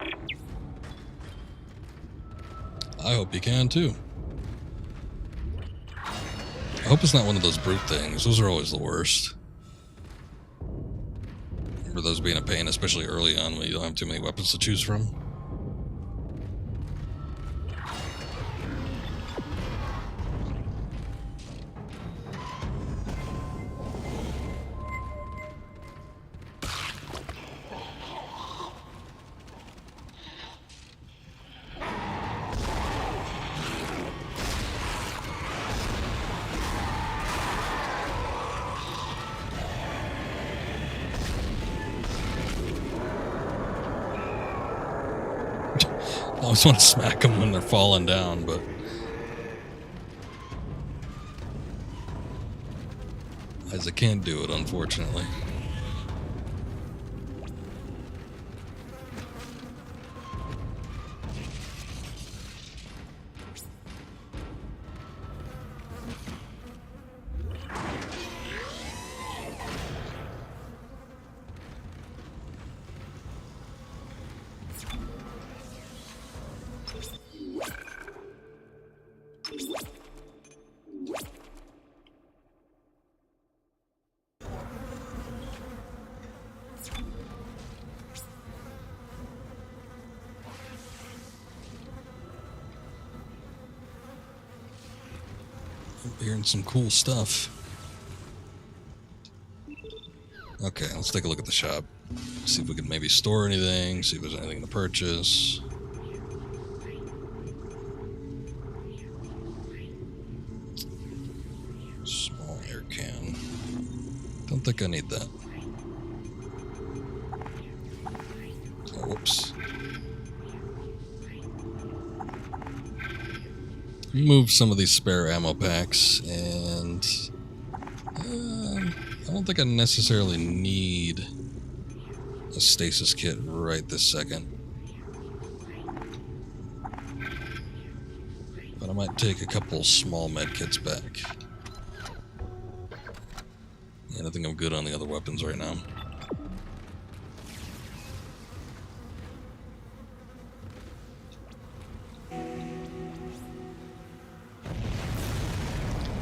I hope you can too. I hope it's not one of those brute things. Those are always the worst. Remember those being a pain, especially early on when you don't have too many weapons to choose from. I always want to smack them when they're falling down, but I can't do it, unfortunately. Hearing some cool stuff. Okay, let's take a look at the shop. See if we can maybe store anything, see if there's anything to purchase. Small air can. Don't think I need that. Oh, whoops. Move some of these spare ammo packs, and I don't think I necessarily need a stasis kit right this second. But I might take a couple small med kits back. And I think I'm good on the other weapons right now.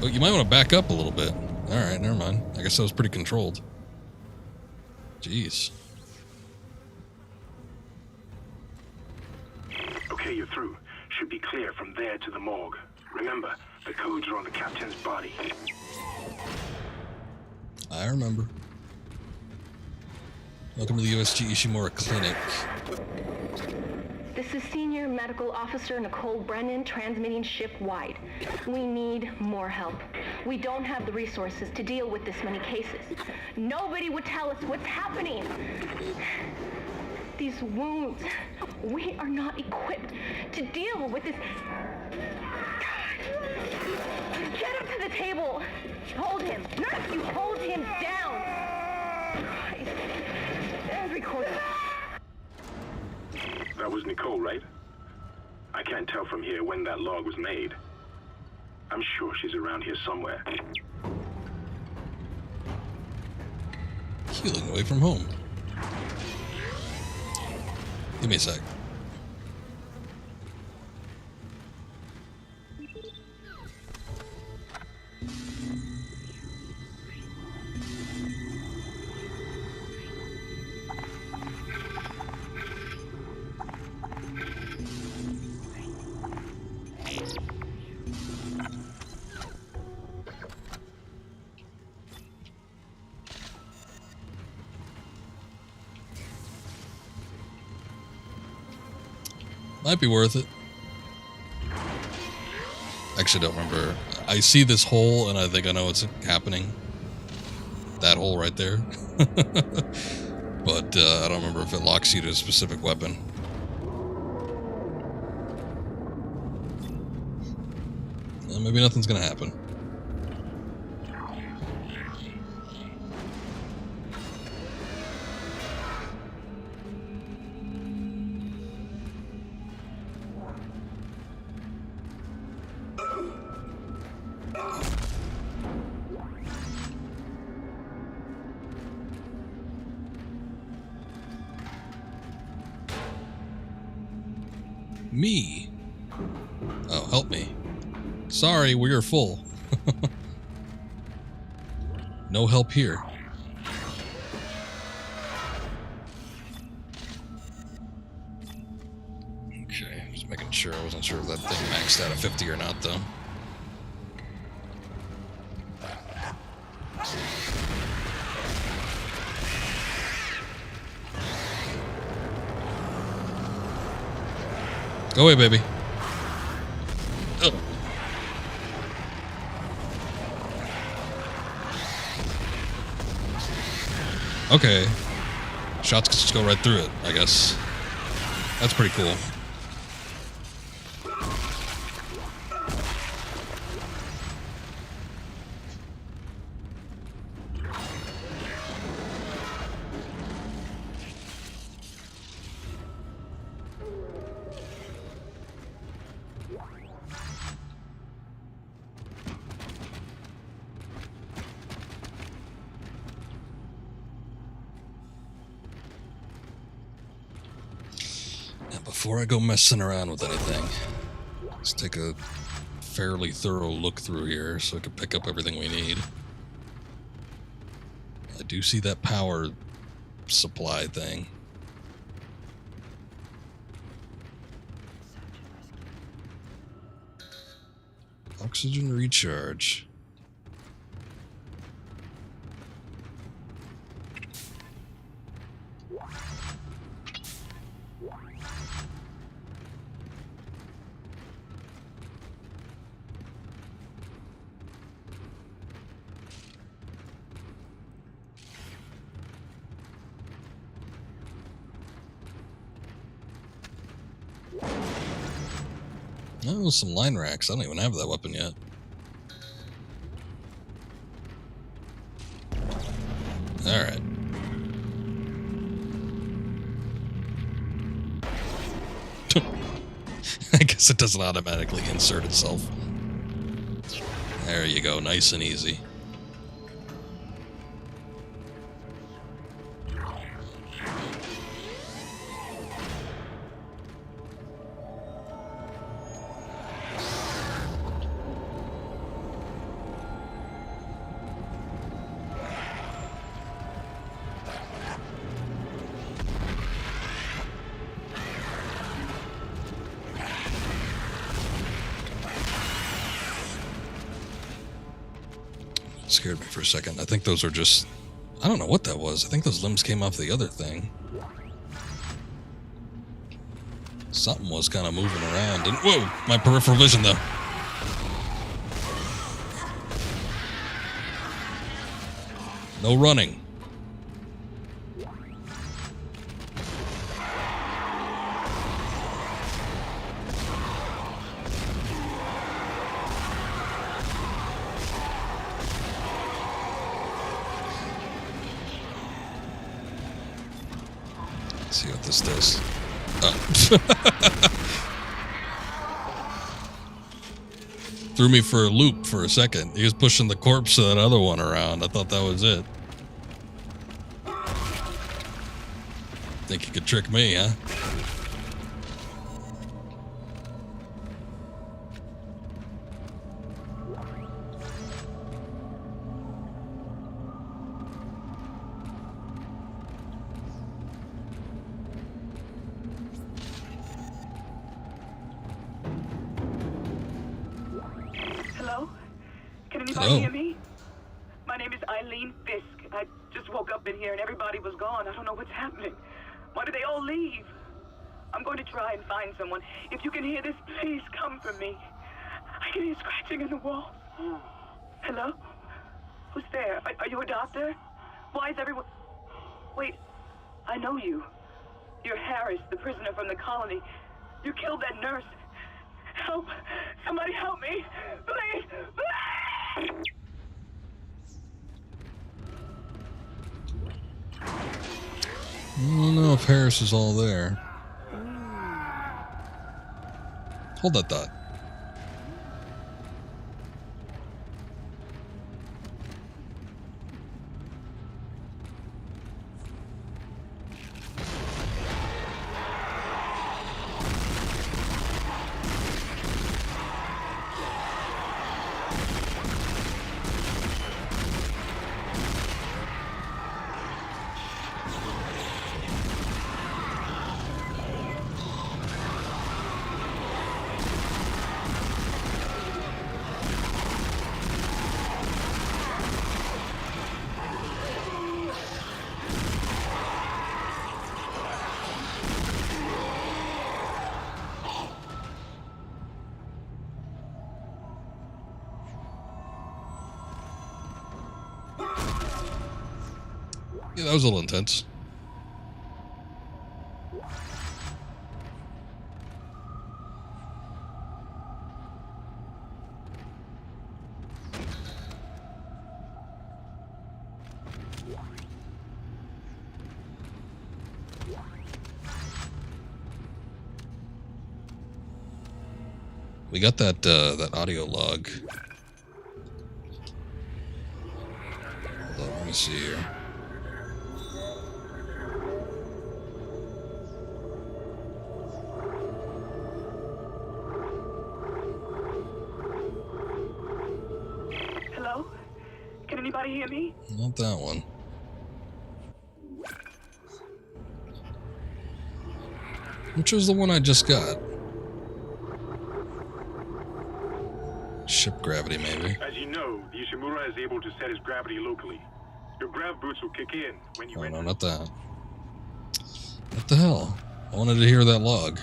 Oh, you might want to back up a little bit. Alright, never mind. I guess that was pretty controlled. Jeez. Okay, you're through. Should be clear from there to the morgue. Remember, the codes are on the captain's body. I remember. Welcome to the USG Ishimura Clinic. This is Senior Medical Officer Nicole Brennan transmitting ship-wide. We need more help. We don't have the resources to deal with this many cases. Nobody would tell us what's happening. These wounds, we are not equipped to deal with this. Get up to the table. Hold him. Nurse, you hold him down. And record it. That was Nicole, right? I can't tell from here when that log was made. I'm sure she's around here somewhere. Healing away from home. Give me a sec. Might be worth it. Actually, don't remember. I see this hole, and I think I know what's happening. That hole right there. But I don't remember if it locks you to a specific weapon. Well, maybe nothing's gonna happen. Me? Oh, help me. Sorry, we are full. No help here. Okay, just making sure. I wasn't sure if that thing maxed out at 50 or not, though. Go away, baby. Ugh. Okay. Shots can just go right through it, I guess. That's pretty cool. Before I go messing around with anything, let's take a fairly thorough look through here so I can pick up everything we need. I do see that power supply thing. Oxygen recharge. Oh, some line racks. I don't even have that weapon yet. Alright. I guess it doesn't automatically insert itself. There you go, nice and easy. Scared me for a second. I think those are just... I don't know what that was. I think those limbs came off the other thing. Something was kind of moving around. And whoa! My peripheral vision, though. No running. See what this does. Threw me for a loop for a second. He was pushing the corpse of that other one around. I thought that was it. Think you could trick me, huh? Hello? Can anybody hear me? My name is Eileen Fisk. I just woke up in here and everybody was gone. I don't know what's happening. Why did they all leave? I'm going to try and find someone. If you can hear this, please come for me. I can hear scratching in the wall. Hello? Who's there? Are you a doctor? Why is everyone... Wait, I know you. You're Harris, the prisoner from the colony. You killed that nurse. Help! Somebody help me! Please! Please! I don't know if Harris is all there. Hold that thought. Yeah, that was a little intense. We got that audio log. Hold on, let me see here. Hello? Can anybody hear me? Not that one. Which was the one I just got? Ship gravity, maybe. As you know, the Ishimura is able to set his gravity locally. Your grav boots will kick in when you enter. No, not that. What the hell? I wanted to hear that log.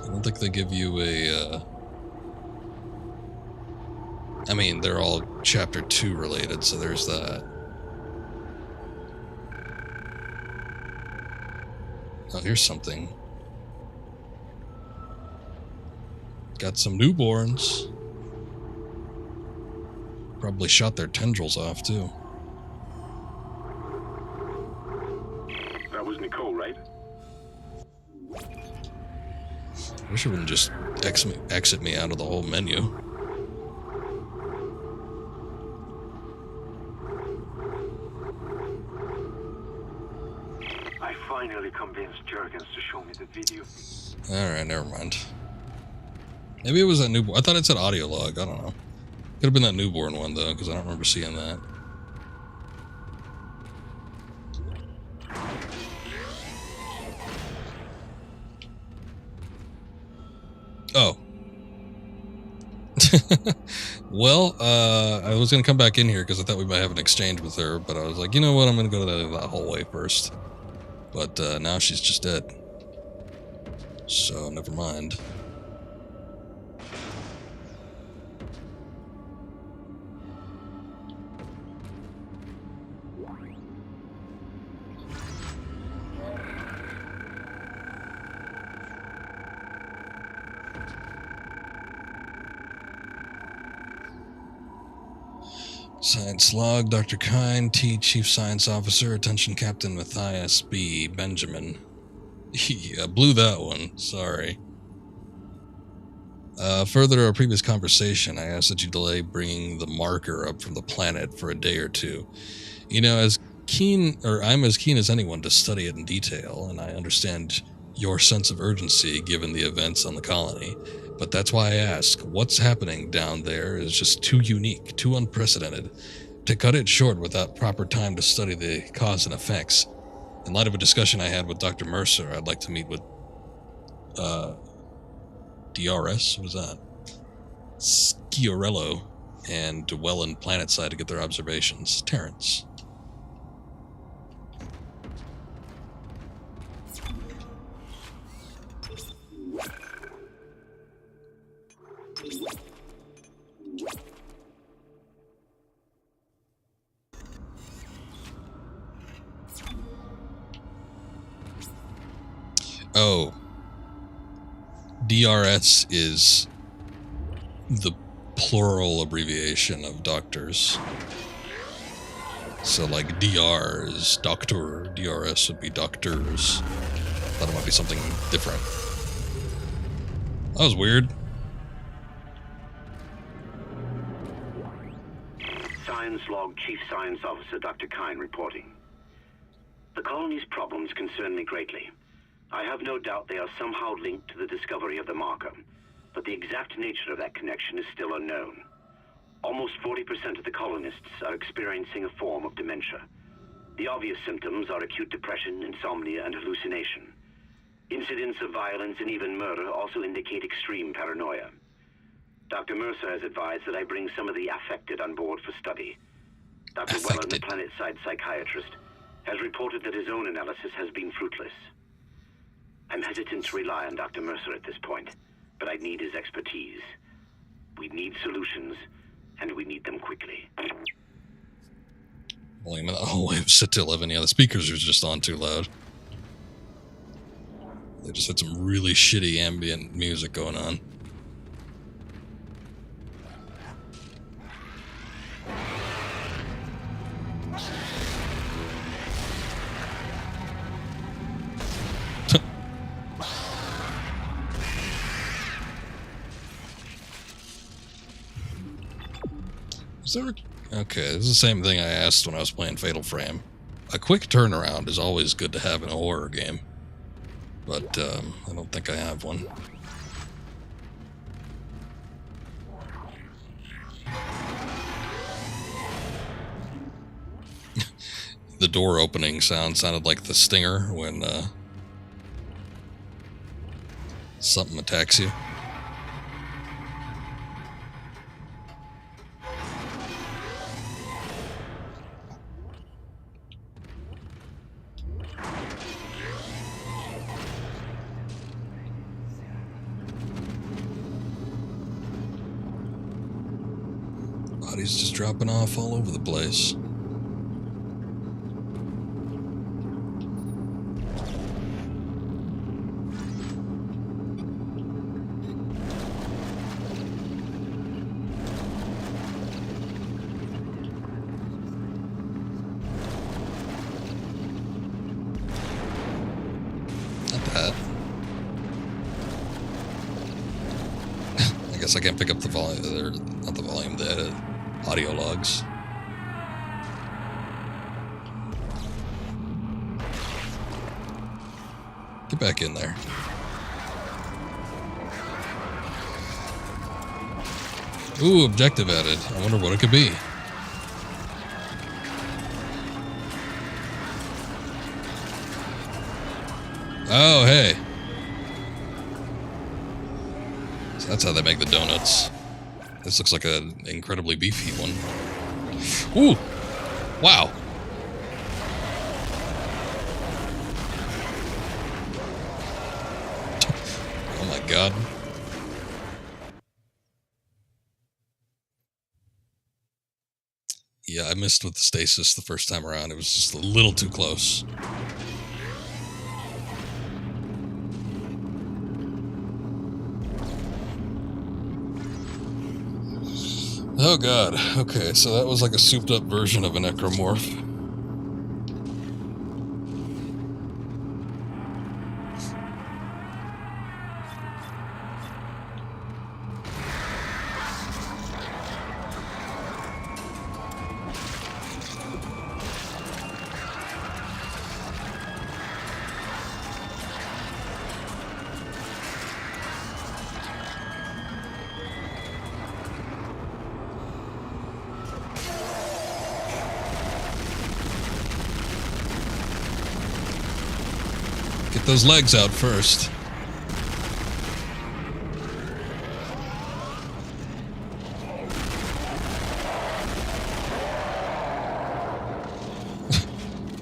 I don't think they give you a, I mean, they're all Chapter 2 related, so there's that. Oh, here's something. Got some newborns. Probably shot their tendrils off, too. That was Nicole, right? I wish it wouldn't just exit me out of the whole menu. I finally convinced Jurgens to show me the video. Alright, never mind. Maybe it was that newborn. I thought it said audio log. I don't know. Could have been that newborn one, though, because I don't remember seeing that. Oh. Well, I was going to come back in here because I thought we might have an exchange with her, but I was like, you know what, I'm going to go to that hallway first. But now she's just dead. So, never mind. Science log, Dr. Kine, T, Chief Science Officer, attention Captain Matthias B. Benjamin. I blew that one, sorry. Further our previous conversation, I asked that you delay bringing the marker up from the planet for a day or two. You know, I'm as keen as anyone to study it in detail, and I understand your sense of urgency given the events on the colony. But that's why I ask, what's happening down there is just too unique, too unprecedented, to cut it short without proper time to study the cause and effects. In light of a discussion I had with Dr. Mercer, I'd like to meet with DRS, what is that? Sciorello and Dwellin Planetside to get their observations. Terrence. Oh. DRS is the plural abbreviation of doctors. So like DR is doctor, DRS would be doctors. Thought it might be something different. That was weird. Science log, Chief Science Officer Dr. Kine reporting. The colony's problems concern me greatly. I have no doubt they are somehow linked to the discovery of the marker, but the exact nature of that connection is still unknown. Almost 40% of the colonists are experiencing a form of dementia. The obvious symptoms are acute depression, insomnia, and hallucination. Incidents of violence and even murder also indicate extreme paranoia. Dr. Mercer has advised that I bring some of the affected on board for study. Dr. Wellen, the planet-side psychiatrist, has reported that his own analysis has been fruitless. I'm hesitant to rely on Dr. Mercer at this point, but I need his expertise. We need solutions, and we need them quickly. Volume of the hallway was set to 11. Yeah, the speakers are just on too loud. They just had some really shitty ambient music going on. Okay, this is the same thing I asked when I was playing Fatal Frame. A quick turnaround is always good to have in a horror game, but I don't think I have one. The door opening sound sounded like the stinger when something attacks you. Bodies just dropping off all over the place. Not that. I guess I can't pick up the volume, or not the volume, the audio logs. Get back in there. Ooh, objective added. I wonder what it could be. Oh, hey. So that's how they make the donuts. This looks like an incredibly beefy one. Ooh! Wow! Oh my god. Yeah, I missed with the stasis the first time around. It was just a little too close. Oh god, okay, so that was like a souped up version of a necromorph. Get those legs out first.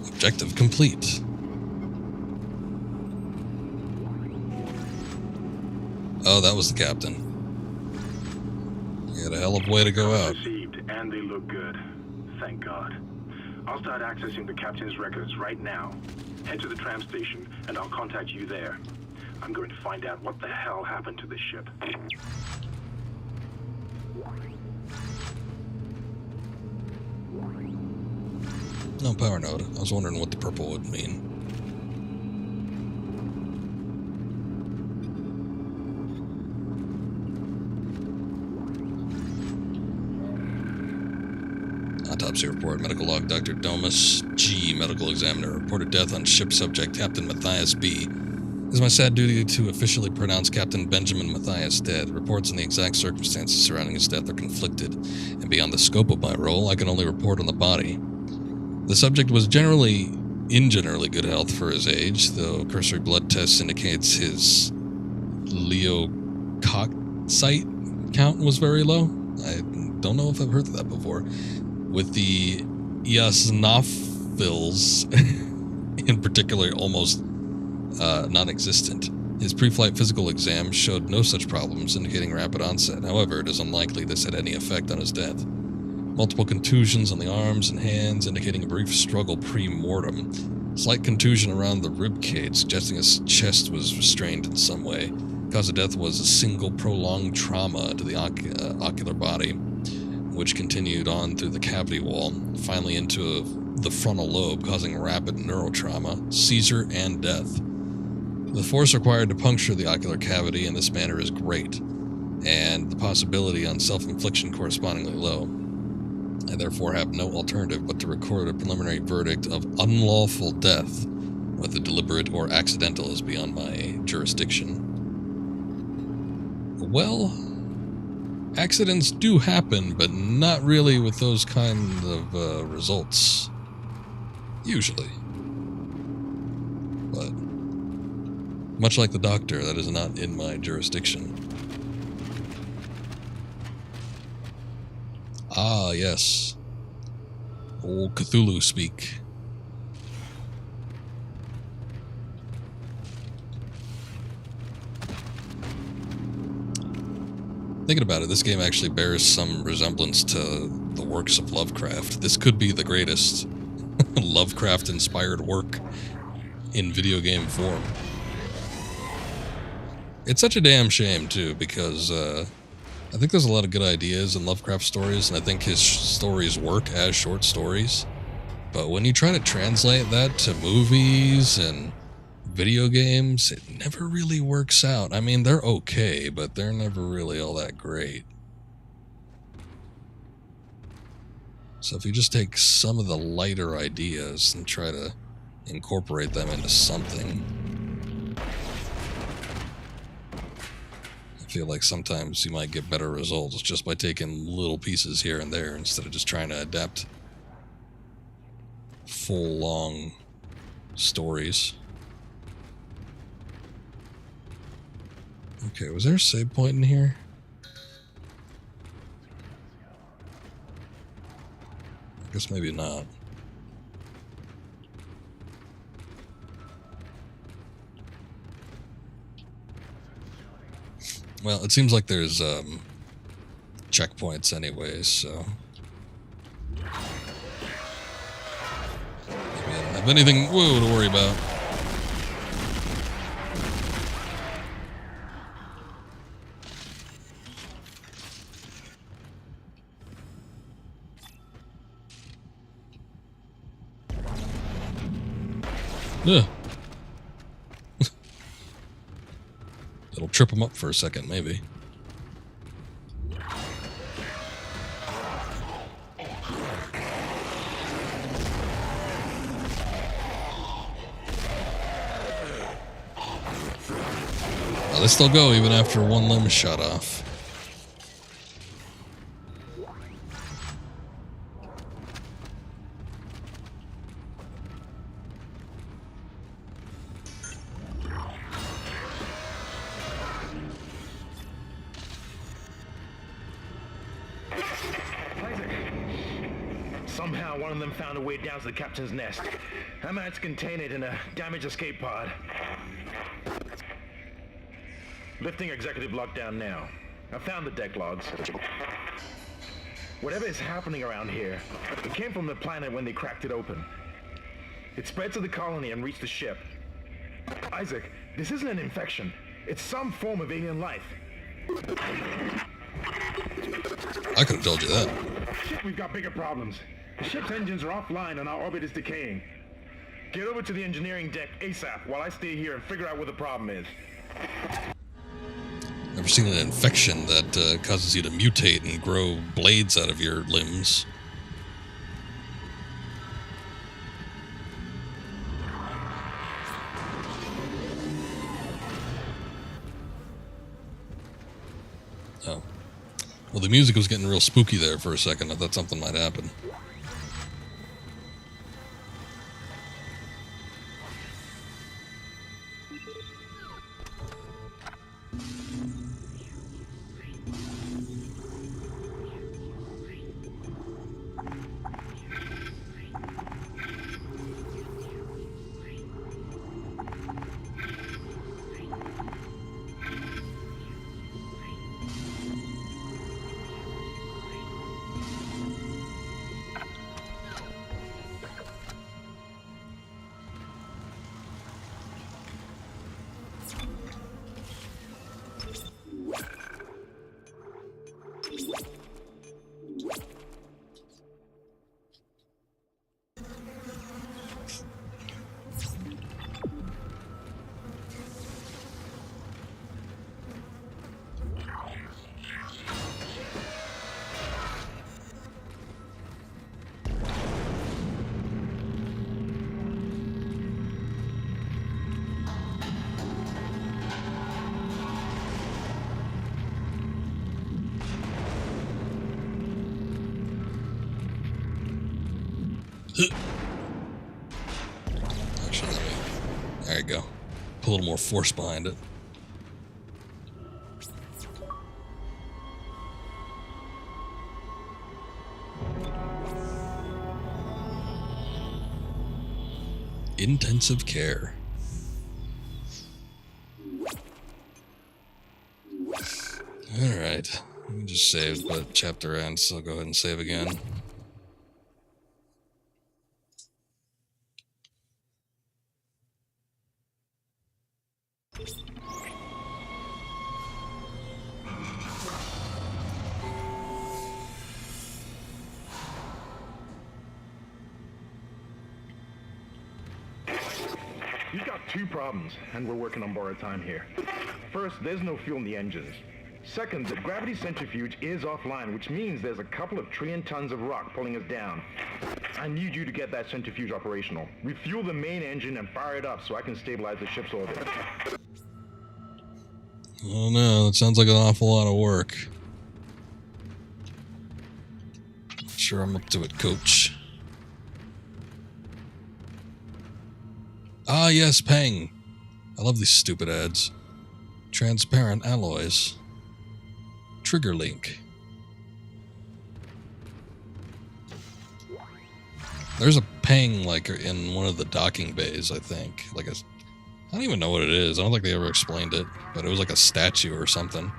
Objective complete. Oh, that was the captain. You had a hell of a way to go out. Received, and they look good. Thank God. I'll start accessing the captain's records right now. Head to the tram station, and I'll contact you there. I'm going to find out what the hell happened to this ship. No power node. I was wondering what the purple would mean. Autopsy report. Medical log. Dr. Domus G. Medical examiner. Reported death on ship subject Captain Matthias B. It is my sad duty to officially pronounce Captain Benjamin Matthias dead. Reports on the exact circumstances surrounding his death are conflicted, and beyond the scope of my role, I can only report on the body. The subject was in generally good health for his age, though cursory blood tests indicates his leukocyte count was very low. I don't know if I've heard of that before. With the eosinophils in particular almost non-existent. His pre-flight physical exam showed no such problems, indicating rapid onset. However, it is unlikely this had any effect on his death. Multiple contusions on the arms and hands, indicating a brief struggle pre-mortem. Slight contusion around the rib cage, suggesting his chest was restrained in some way. Cause of death was a single prolonged trauma to the ocular body, which continued on through the cavity wall, finally into the frontal lobe, causing rapid neurotrauma, seizure, and death. The force required to puncture the ocular cavity in this manner is great, and the possibility on self-infliction correspondingly low. I therefore have no alternative but to record a preliminary verdict of unlawful death, whether deliberate or accidental is beyond my jurisdiction. Well, accidents do happen, but not really with those kind of results. Usually. But, much like the doctor, that is not in my jurisdiction. Ah, yes. Old Cthulhu speak. Thinking about it, this game actually bears some resemblance to the works of Lovecraft. This could be the greatest Lovecraft-inspired work in video game form. It's such a damn shame, too, because I think there's a lot of good ideas in Lovecraft stories, and I think his stories work as short stories. But when you try to translate that to movies and video games, it never really works out. I mean, they're okay, but they're never really all that great. So if you just take some of the lighter ideas and try to incorporate them into something, I feel like sometimes you might get better results just by taking little pieces here and there instead of just trying to adapt full long stories. Okay, was there a save point in here? I guess maybe not. Well, it seems like there's checkpoints anyways, so maybe I don't have anything to worry about. Yeah. It'll trip him up for a second, maybe. Oh, they still go even after one limb is shot off. Somehow one of them found a way down to the captain's nest. I managed to contain it in a damaged escape pod. Lifting executive lockdown now. I found the deck logs. Whatever is happening around here, it came from the planet when they cracked it open. It spread to the colony and reached the ship. Isaac, this isn't an infection. It's some form of alien life. I could have told you that. Shit, we've got bigger problems. The ship's engines are offline and our orbit is decaying. Get over to the engineering deck ASAP while I stay here and figure out what the problem is. Never seen an infection that causes you to mutate and grow blades out of your limbs. Oh. Well, the music was getting real spooky there for a second. I thought something might happen. Actually, there you go. Put a little more force behind it. Intensive care. Alright. We just saved, but chapter ends, so I'll go ahead and save again. You've got two problems, and we're working on borrowed time here. First, there's no fuel in the engines. Second, the gravity centrifuge is offline, which means there's a couple of trillion tons of rock pulling us down. I need you to get that centrifuge operational. Refuel the main engine and fire it up so I can stabilize the ship's orbit. Oh no, that sounds like an awful lot of work. Sure, I'm up to it, coach. Ah, yes, Peng. I love these stupid ads. Transparent alloys. Trigger link. There's a Peng, like, in one of the docking bays, I think. Like I don't even know what it is. I don't think they ever explained it. But it was like a statue or something.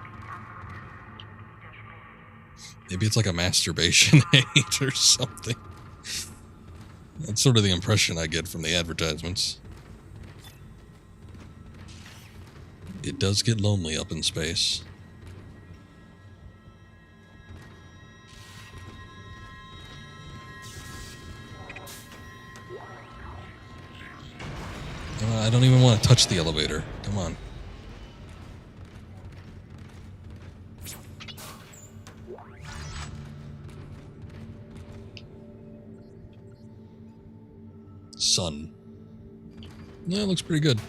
Maybe it's like a masturbation aid or something. That's sort of the impression I get from the advertisements. It does get lonely up in space. I don't even want to touch the elevator. Come on. Sun. Yeah, it looks pretty good.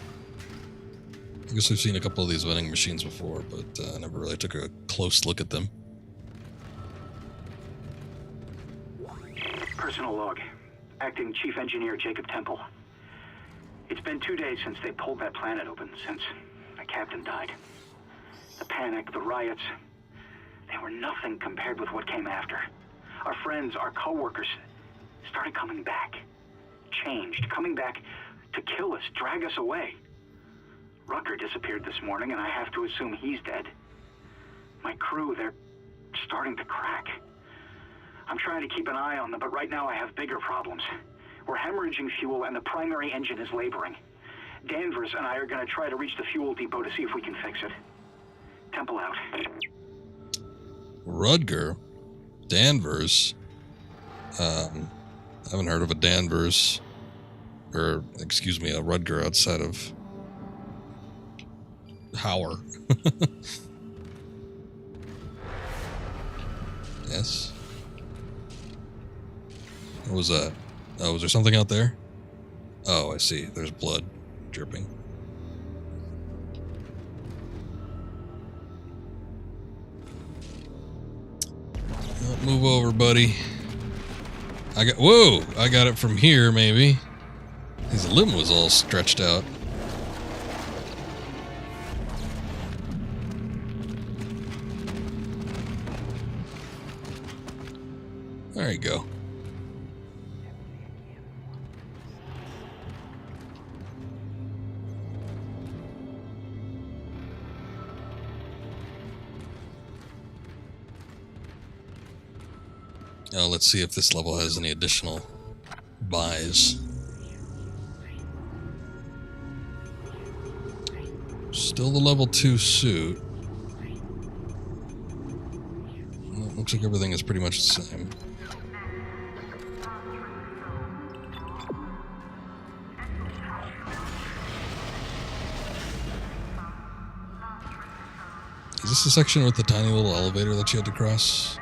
I guess I've seen a couple of these vending machines before, but I never really took a close look at them. Personal log. Acting Chief Engineer Jacob Temple. It's been 2 days since they pulled that planet open, since the captain died. The panic, the riots, they were nothing compared with what came after. Our friends, our co-workers, started coming back. Changed, coming back to kill us, drag us away. Rucker disappeared this morning, and I have to assume he's dead. My crew, they're starting to crack. I'm trying to keep an eye on them, but right now I have bigger problems. We're hemorrhaging fuel, and the primary engine is laboring. Danvers and I are going to try to reach the fuel depot to see if we can fix it. Temple out. Rudger? Danvers? I haven't heard of a Danvers, or, excuse me, a Rudger outside of Howard. Yes. What was that? Oh, was there something out there? Oh, I see. There's blood dripping. Move over, buddy. Whoa! I got it from here, maybe. His limb was all stretched out. There you go. Now let's see if this level has any additional buys. Still the level 2 suit. Well, looks like everything is pretty much the same. Is this the section with the tiny little elevator that you had to cross?